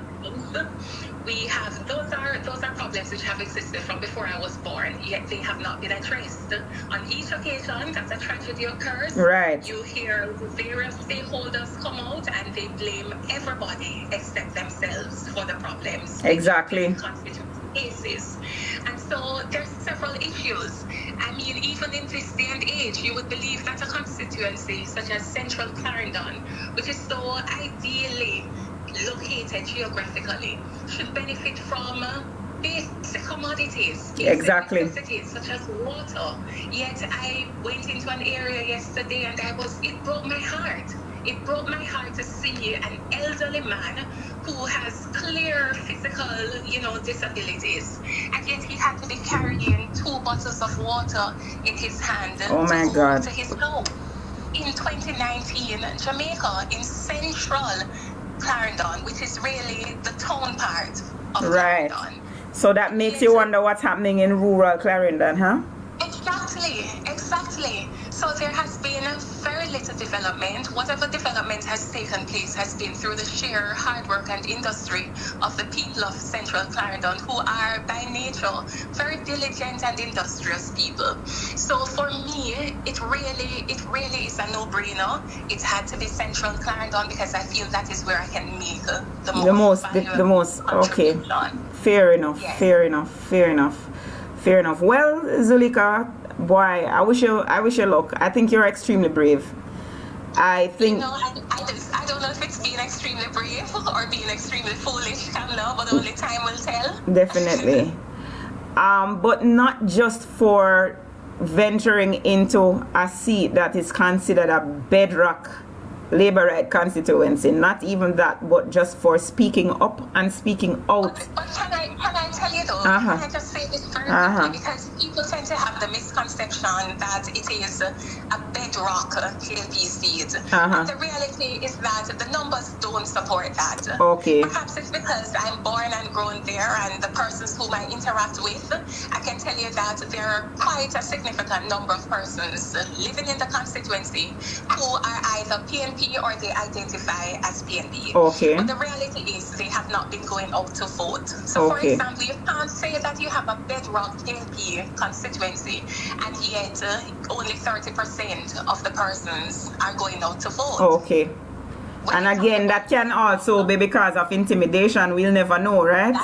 We have those are problems which have existed from before I was born, yet they have not been addressed. On each occasion that a tragedy occurs, right, you hear various stakeholders come out and they blame everybody except themselves for the problems. Exactly. Cases. And so there's several issues. I mean, even in this day and age, you would believe that a constituency such as Central Clarendon, which is so ideally located geographically, should benefit from basic commodities, exactly, necessities such as water. Yet I went into an area yesterday and it broke my heart. It broke my heart to see an elderly man who has clear physical, disabilities, and yet he had to be carrying 2 bottles of water in his hand oh my God, to his home. In 2019, Jamaica, in Central Clarendon, which is really the town part of right. Clarendon. So that makes you wonder what's happening in rural Clarendon, huh? Exactly. So there has been very little development. Whatever development has taken place has been through the sheer hard work and industry of the people of Central Clarendon, who are by nature very diligent and industrious people. So for me, it really is a no-brainer. It had to be Central Clarendon because I feel that is where I can make the most okay. Fair enough. Yes. Fair enough. Well, Zulika, boy, I wish you luck. I think you're extremely brave. I think. I don't know if it's being extremely brave or being extremely foolish, Kamla, but only time will tell. Definitely. But not just for venturing into a seat that is considered a bedrock labor right constituency, not even that, but just for speaking up and speaking out. But can I tell you though, can I just say this very quickly, because people tend to have the misconception that it is a bedrock KLP seat. And the reality is that the numbers don't support that. Okay. Perhaps it's because I'm born and grown there, and the persons whom I interact with, I can tell you that there are quite a significant number of persons living in the constituency who are either PNP or they identify as PNP. Okay. But the reality is they have not been going out to vote. So for example, you can't say that you have a bedrock KLP constituency and yet only 30% of the persons are going out to vote. Okay. And again, that can also be because of intimidation. We'll never know, right?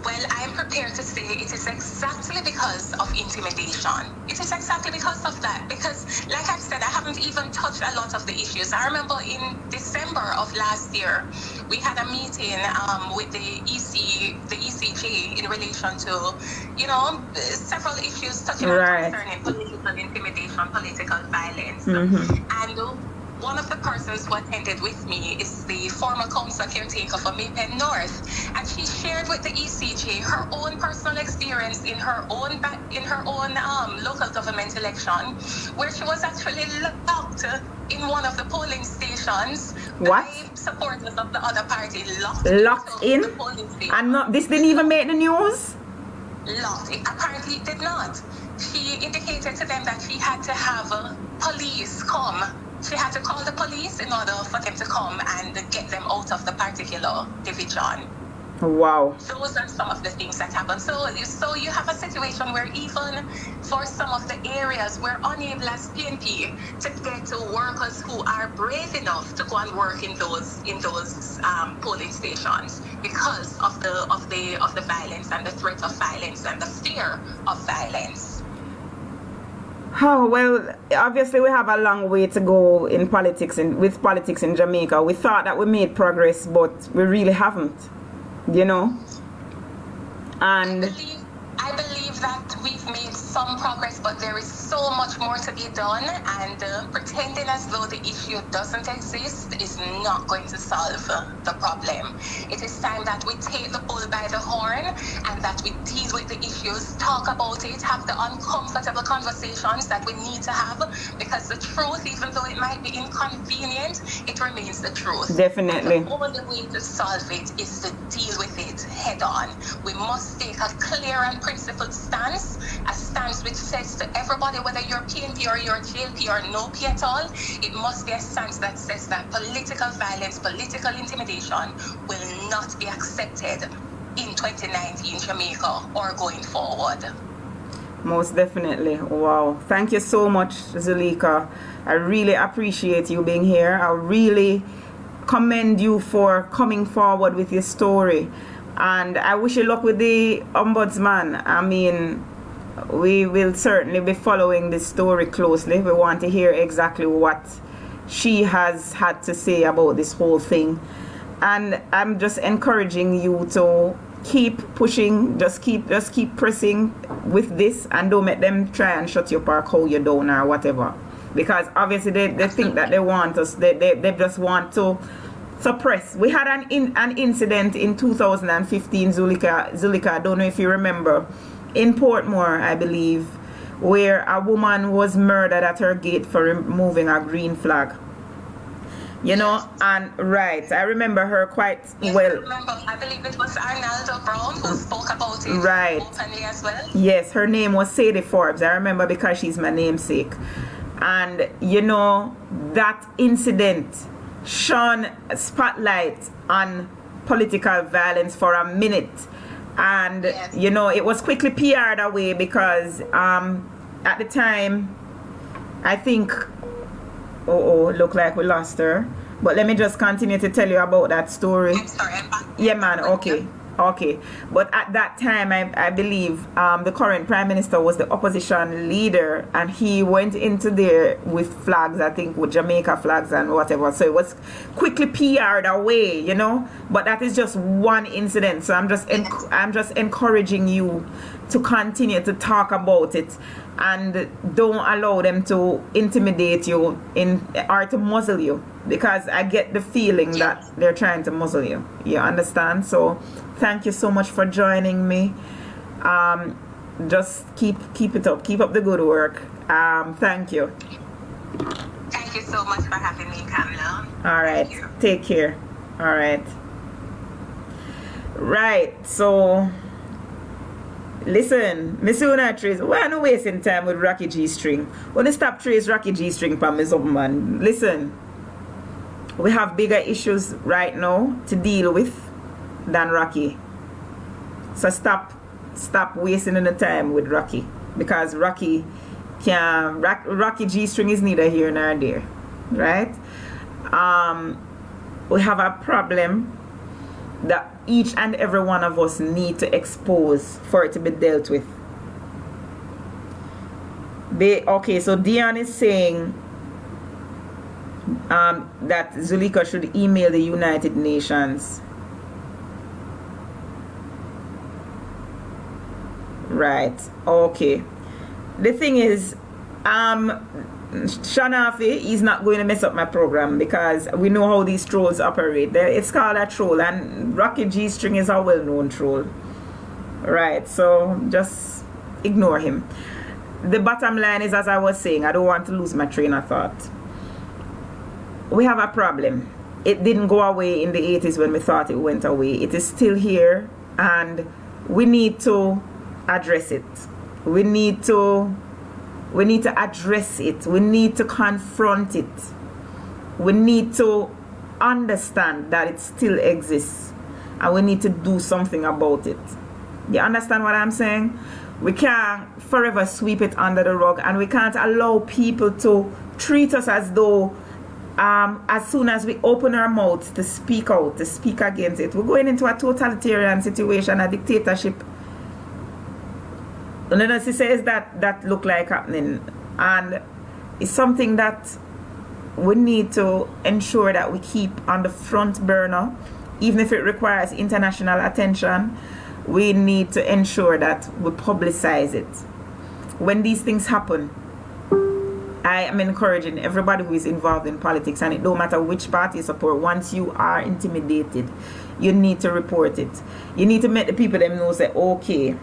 Well, I'm prepared to say it is exactly because of intimidation. It is exactly because of that. Because, like I said, I haven't even touched a lot of the issues. I remember in December of last year, we had a meeting with the ECJ in relation to, several issues touching on concerning political intimidation, political violence. And one of the persons who attended with me is the former council caretaker for Maypen North, and she shared with the ECJ her own personal experience in her own local government election, where she was actually locked in one of the polling stations. What? By supporters of the other party locked in the polling station. And this didn't even make the news? Locked. Apparently it did not. She indicated to them that she had to have police come. She had to call the police in order for them to come and get them out of the particular division. Wow. Those are some of the things that happen. So you have a situation where even for some of the areas, we're unable as PNP to get to workers who are brave enough to go and work in those polling stations because of the violence and the threat of violence and the fear of violence. Oh, well, obviously we have a long way to go in politics with politics in Jamaica. We thought that we made progress, but we really haven't, And I believe that we've made some progress, but there is so much more to be done, and pretending as though the issue doesn't exist is not going to solve the problem. It is time that we take the bull by the horn and that we deal with the issues, talk about it, have the uncomfortable conversations that we need to have, because the truth, even though it might be inconvenient, it remains the truth. Definitely. And the only way to solve it is to deal with it head on. We must take a clear and principled stance, a stance which says to everybody, whether you're PNP or you're JLP or no P at all, it must be a stance that says that political violence, political intimidation will not be accepted in 2019 Jamaica or going forward. Most definitely. Wow. Thank you so much, Zuleika. I really appreciate you being here. I really commend you for coming forward with your story. And I wish you luck with the ombudsman. I mean, we will certainly be following this story closely. We want to hear exactly what she has had to say about this whole thing. And I'm just encouraging you to keep pushing, just keep pressing with this, and don't make them try and shut you up or hold you down or whatever. Because obviously they think that they want us, they just want to suppress. We had an incident in 2015, Zuleika, I don't know if you remember, in Portmore, I believe, where a woman was murdered at her gate for removing a green flag. You know, and right, I remember her quite well. I remember, I believe it was Arnaldo Brown who spoke about it openly as well. Yes, her name was Sadie Forbes. I remember because she's my namesake. And you know, that incident shone a spotlight on political violence for a minute. And you know, it was quickly PR'd away because at the time, I think, look like we lost her. But let me just continue to tell you about that story. I'm sorry, I'm back. Yeah, man, okay. But at that time, I believe the current prime minister was the opposition leader, and he went into there with flags, I think with Jamaica flags and whatever. So it was quickly PR'd away, you know. But that is just one incident. So I'm just encouraging you to continue to talk about it, and don't allow them to intimidate you or to muzzle you, because I get the feeling that they're trying to muzzle you. You understand? So thank you so much for joining me. Just keep it up. Keep up the good work. Thank you. Thank you so much for having me, Kamala. All right. Take care. All right. Right. So listen, Miss Una Trace, we're not wasting time with Rocky G string. When you stop trace Rocky G string from Miss man. Listen, we have bigger issues right now to deal with than Rocky. So stop wasting the time with Rocky, because Rocky G string is neither here nor there, right? We have a problem that each and every one of us need to expose for it to be dealt with. Okay, so Dion is saying that Zuleika should email the United Nations. Right, okay. The thing is, Shanafi is not going to mess up my program, because we know how these trolls operate. It's called a troll, and Rocky G string is a well-known troll. Right, so just ignore him. The bottom line is, as I was saying, I don't want to lose my train of thought. We have a problem. It didn't go away in the 80s when we thought it went away. It is still here, and we need to address it. We need to address it. We need to confront it. We need to understand that it still exists, and we need to do something about it. You understand what I'm saying? We can't forever sweep it under the rug, and we can't allow people to treat us as though as soon as we open our mouths to speak out, to speak against it, we're going into a totalitarian situation, a dictatorship. And then she says that look like happening, and it's something that we need to ensure that we keep on the front burner, even if it requires international attention. We need to ensure that we publicize it. When these things happen, I am encouraging everybody who is involved in politics, and it don't matter which party you support, once you are intimidated, you need to report it. You need to make the people them know, say, okay,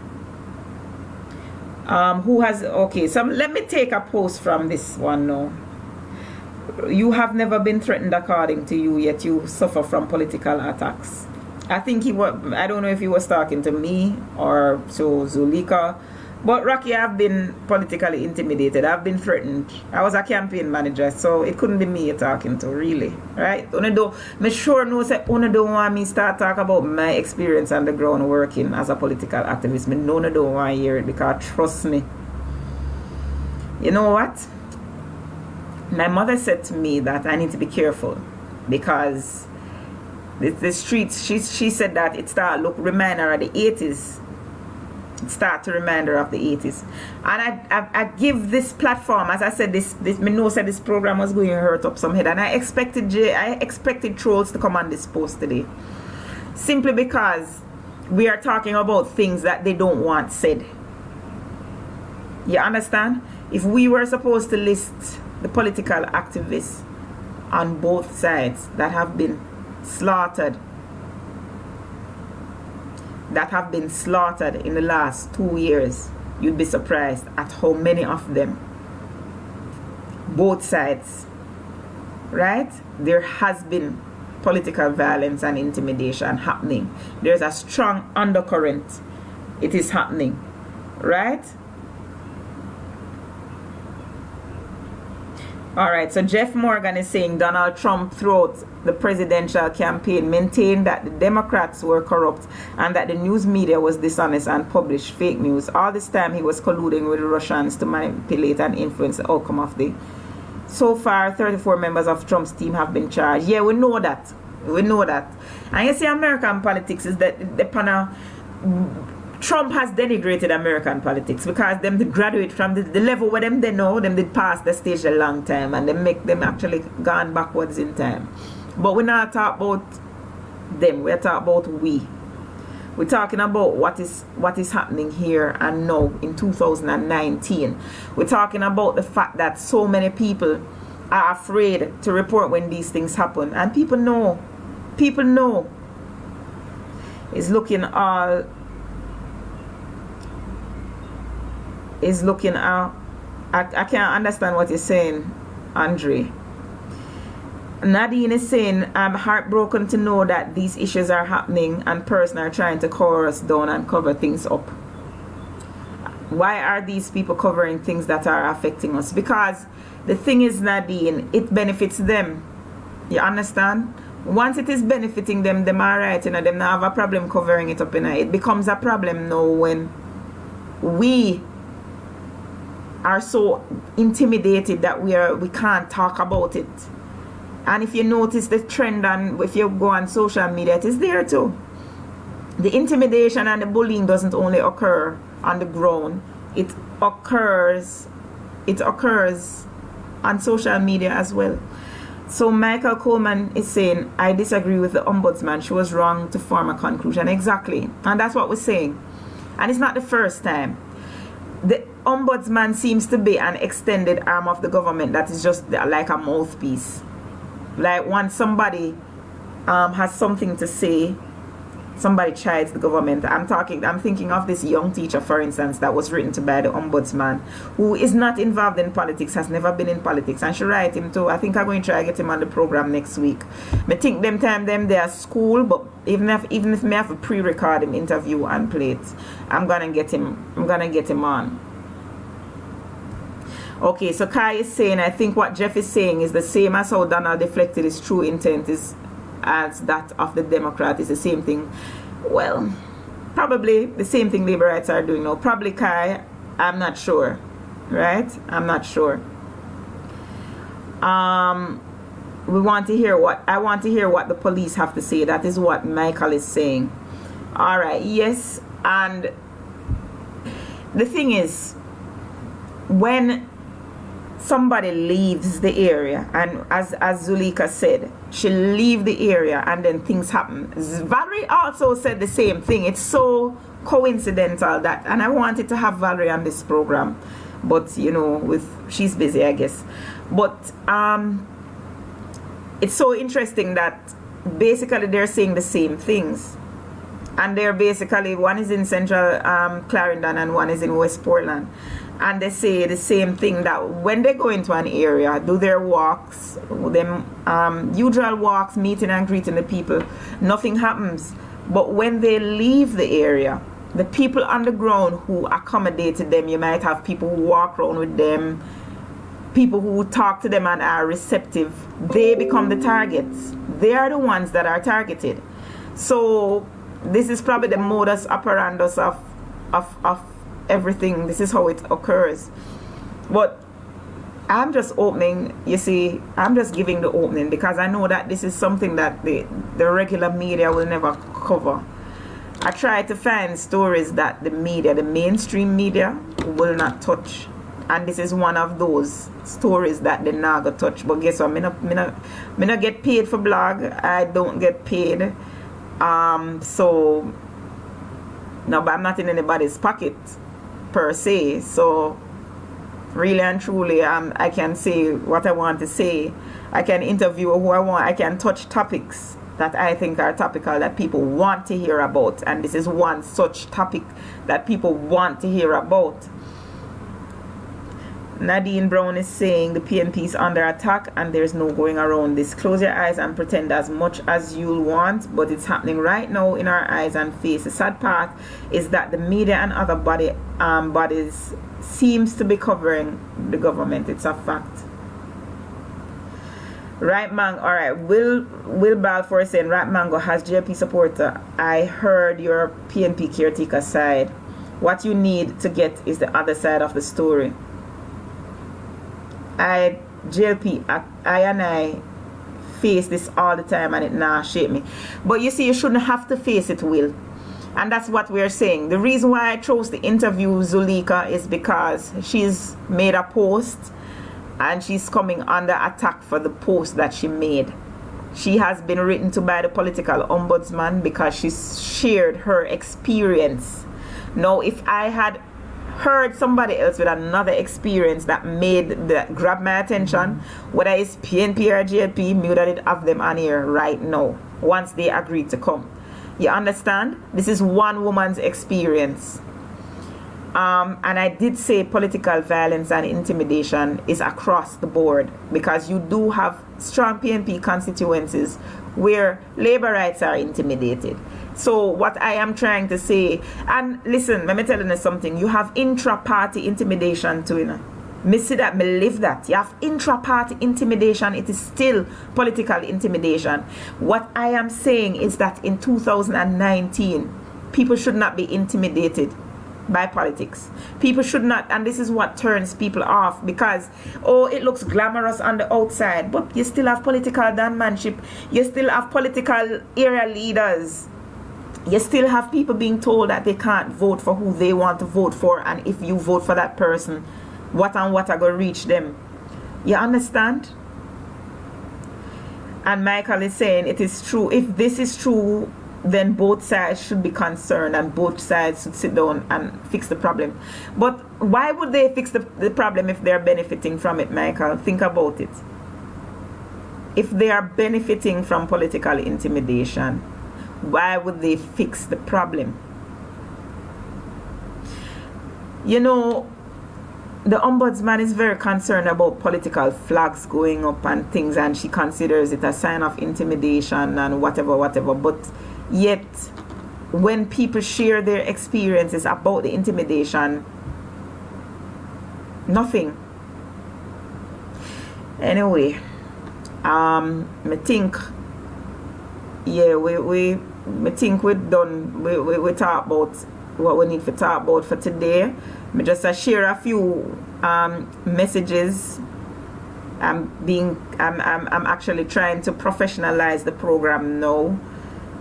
so let me take a post from this one now. You have never been threatened according to you, yet you suffer from political attacks. I think he was, I don't know if he was talking to me or to Zulika. But Rocky, I've been politically intimidated. I've been threatened. I was a campaign manager, so it couldn't be me you're talking to, really. Right? Me sure know say una don't want me start talk about my experience on the ground working as a political activist. Me no don't want to hear it, because trust me. You know what? My mother said to me that I need to be careful, because the streets, she said that it started look reminder of the 80s. It start to remind her of the 80s. And I give this platform, as I said, this me know said this program was going to hurt up some head, and I expected trolls to come on this post today, simply because we are talking about things that they don't want said. You understand? If we were supposed to list the political activists on both sides that have been slaughtered, in the last 2 years, you'd be surprised at how many of them, both sides, right? There has been political violence and intimidation happening. There's a strong undercurrent. It is happening, right? Alright, so Jeff Morgan is saying Donald Trump throughout the presidential campaign maintained that the Democrats were corrupt and that the news media was dishonest and published fake news. All this time he was colluding with the Russians to manipulate and influence the outcome of the... So far, 34 members of Trump's team have been charged. Yeah, we know that. We know that. And you see, American politics is that the panel... Trump has denigrated American politics, because them they graduate from the level where them they know, them did pass the stage a long time, and they make them actually gone backwards in time. But we're not talking about them, we're talking about we. We're talking about what is happening here and now in 2019. We're talking about the fact that so many people are afraid to report when these things happen, and people know. It's looking all... is looking out. I can't understand what you're saying, Andre. Nadine is saying, I'm heartbroken to know that these issues are happening and persons are trying to cover us down and cover things up. Why are these people covering things that are affecting us? Because the thing is, Nadine, it benefits them. You understand? Once it is benefiting them, them are right, you know, them not have a problem covering it up, you know. It becomes a problem now when we are so intimidated that we can't talk about it. And if you notice the trend, and if you go on social media, it is there too. The intimidation and the bullying doesn't only occur on the ground, it occurs on social media as well. So Michael Coleman is saying, I disagree with the ombudsman. She was wrong to form a conclusion. Exactly. And that's what we're saying. And it's not the first time. The ombudsman seems to be an extended arm of the government that is just like a mouthpiece. Like once somebody has something to say, somebody chides the government. I'm thinking of this young teacher, for instance, that was written to by the ombudsman, who is not involved in politics, has never been in politics, and she write him too. I think I'm going to try to get him on the program next week. I think them they are school, but even if me have to pre-record him interview and play it, I'm gonna get him on. Okay, so Kai is saying, I think what Jeff is saying is the same as how Donald deflected his true intent is as that of the Democrat is the same thing. Well, probably the same thing labor rights are doing now. Probably, Kai, I'm not sure. Right? I'm not sure. I want to hear what the police have to say. That is what Michael is saying. Alright, yes. And the thing is, when somebody leaves the area, and as Zulika said, she leave the area and then things happen. Valerie also said the same thing. It's so coincidental that, and I wanted to have Valerie on this program, but you know, she's busy, I guess. But it's so interesting that basically they're saying the same things, and they're basically, one is in central Clarendon and one is in West Portland. And they say the same thing, that when they go into an area, do their walks, them usual walks, meeting and greeting the people, nothing happens. But when they leave the area, the people on the ground who accommodated them, you might have people who walk around with them, people who talk to them and are receptive, they become the targets. They are the ones that are targeted. So this is probably the modus operandus of everything. This is how it occurs. But I'm just opening, you see, I'm just giving the opening because I know that this is something that the regular media will never cover. I try to find stories that the media, the mainstream media, will not touch. And this is one of those stories that they not gonna touch. But guess what? Me not get paid for blog. I don't get paid. So no, but I'm not in anybody's pocket per se. So really and truly, I can say what I want to say. I can interview who I want. I can touch topics that I think are topical that people want to hear about. And this is one such topic that people want to hear about. Nadine Brown is saying the PNP is under attack and there's no going around this. Close your eyes and pretend as much as you'll want, but it's happening right now in our eyes and face. The sad part is that the media and other bodies seems to be covering the government. It's a fact. Right Mango, alright. Will Balfour is saying Right Mango has JLP supporter. I heard your PNP caretaker side. What you need to get is the other side of the story. JLP, I face this all the time and it nah shape me. But you see, you shouldn't have to face it, Will. And that's what we're saying. The reason why I chose to interview Zulika is because she's made a post and she's coming under attack for the post that she made. She has been written to by the political ombudsman because she shared her experience. Now, if I had heard somebody else with another experience that grabbed my attention, whether it's PNP or JLP, me would have them on here right now once they agreed to come. You understand? This is one woman's experience. And I did say political violence and intimidation is across the board because you do have strong PNP constituencies where labor rights are intimidated. So what I am trying to say, and listen, let me tell you something, you have intra-party intimidation too, you know. Me see that, me live that. You have intra-party intimidation, it is still political intimidation. What I am saying is that in 2019, people should not be intimidated by politics. People should not, and this is what turns people off because, oh, it looks glamorous on the outside, but you still have political downmanship, you still have political area leaders. You still have people being told that they can't vote for who they want to vote for, and if you vote for that person, what and what are going to reach them. You understand? And Michael is saying it is true. If this is true, then both sides should be concerned and both sides should sit down and fix the problem. But why would they fix the problem if they're benefiting from it, Michael? Think about it. If they are benefiting from political intimidation, why would they fix the problem? You know, the ombudsman is very concerned about political flags going up and things, and she considers it a sign of intimidation and whatever. But yet, when people share their experiences about the intimidation, nothing. Anyway, I think, yeah, I think we're done. We talk about what we need to talk about for today. I just share a few messages. I'm actually trying to professionalize the program now,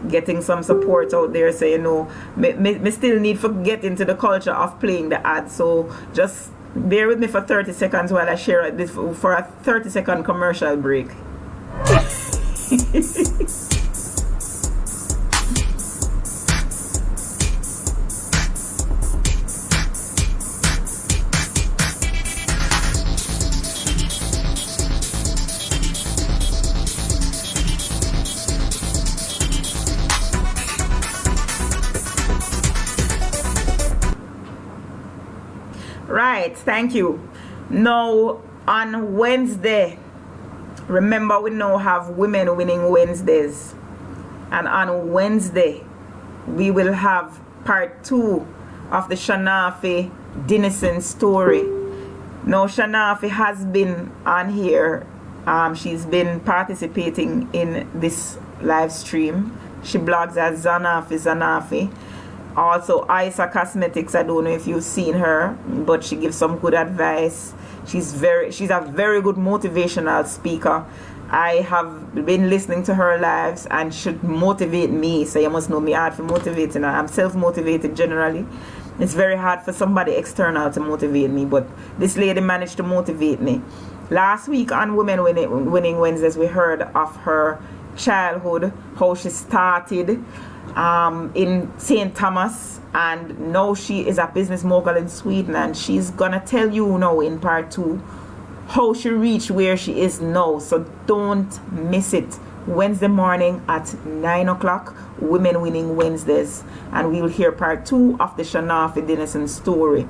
getting some support out there. So you know, me still need to get into the culture of playing the ads. So just bear with me for 30 seconds while I share this for a 30-second commercial break. Right, thank you. Now on Wednesday, remember we now have Women Winning Wednesdays, and on Wednesday we will have part 2 of the Shanafi Dinison story. Now Shanafi has been on here. She's been participating in this live stream. She blogs as Zanafi. Also Isa Cosmetics, I don't know if you've seen her, but she gives some good advice. She's a very good motivational speaker. I have been listening to her lives and should motivate me, so you must know me hard for motivating her. I'm self-motivated generally. It's very hard for somebody external to motivate me, but this lady managed to motivate me. Last week on Women Winning Wednesdays, we heard of her childhood, how she started in St. Thomas, and now she is a business mogul in Sweden, and she's gonna tell you now in part 2 how she reached where she is now. So don't miss it. Wednesday morning at 9 o'clock, Women Winning Wednesdays, and we'll hear part 2 of the Shanafi Dinison story.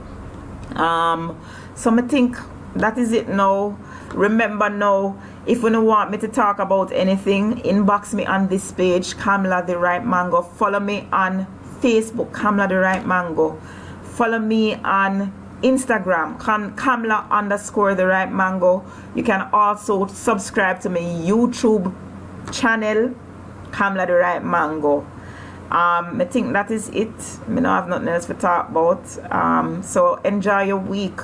So I think that is it now. Remember now, if you don't want me to talk about anything, inbox me on this page, Kamla the Right Mango. Follow me on Facebook, Kamla the Right Mango. Follow me on Instagram, Kamla_ the Right Mango. You can also subscribe to my YouTube channel, Kamla the Right Mango. I think that is it. I don't have nothing else to talk about. So enjoy your week.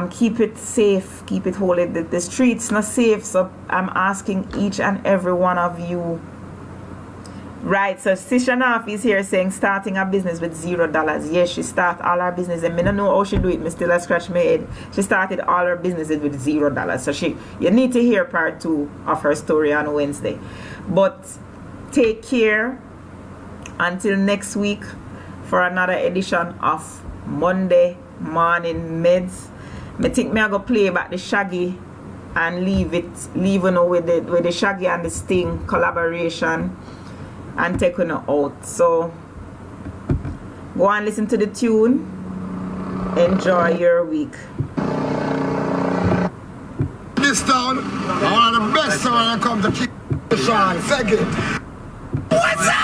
Keep it safe, keep it holy. The streets not safe, so I'm asking each and every one of you. Right, so Sishanaf is here saying starting a business with $0. Yes, she started all her business, and I don't know how she do it. I still scratch my head. She started all her businesses with $0. So you need to hear part 2 of her story on Wednesday. But take care until next week for another edition of Monday Morning Meds. I think I go play back the Shaggy and leave with the Shaggy and the Sting collaboration and take it out. So go and listen to the tune. Enjoy your week. This town, one of the best when it comes to keep the shine. Second. What's up?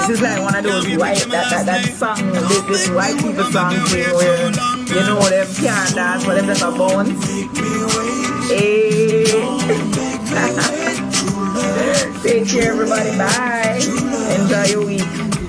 This is like one of those white that song, this white people song thing where you know them can't dance, but them just a bounce. Hey. Take care everybody, bye. Enjoy your week.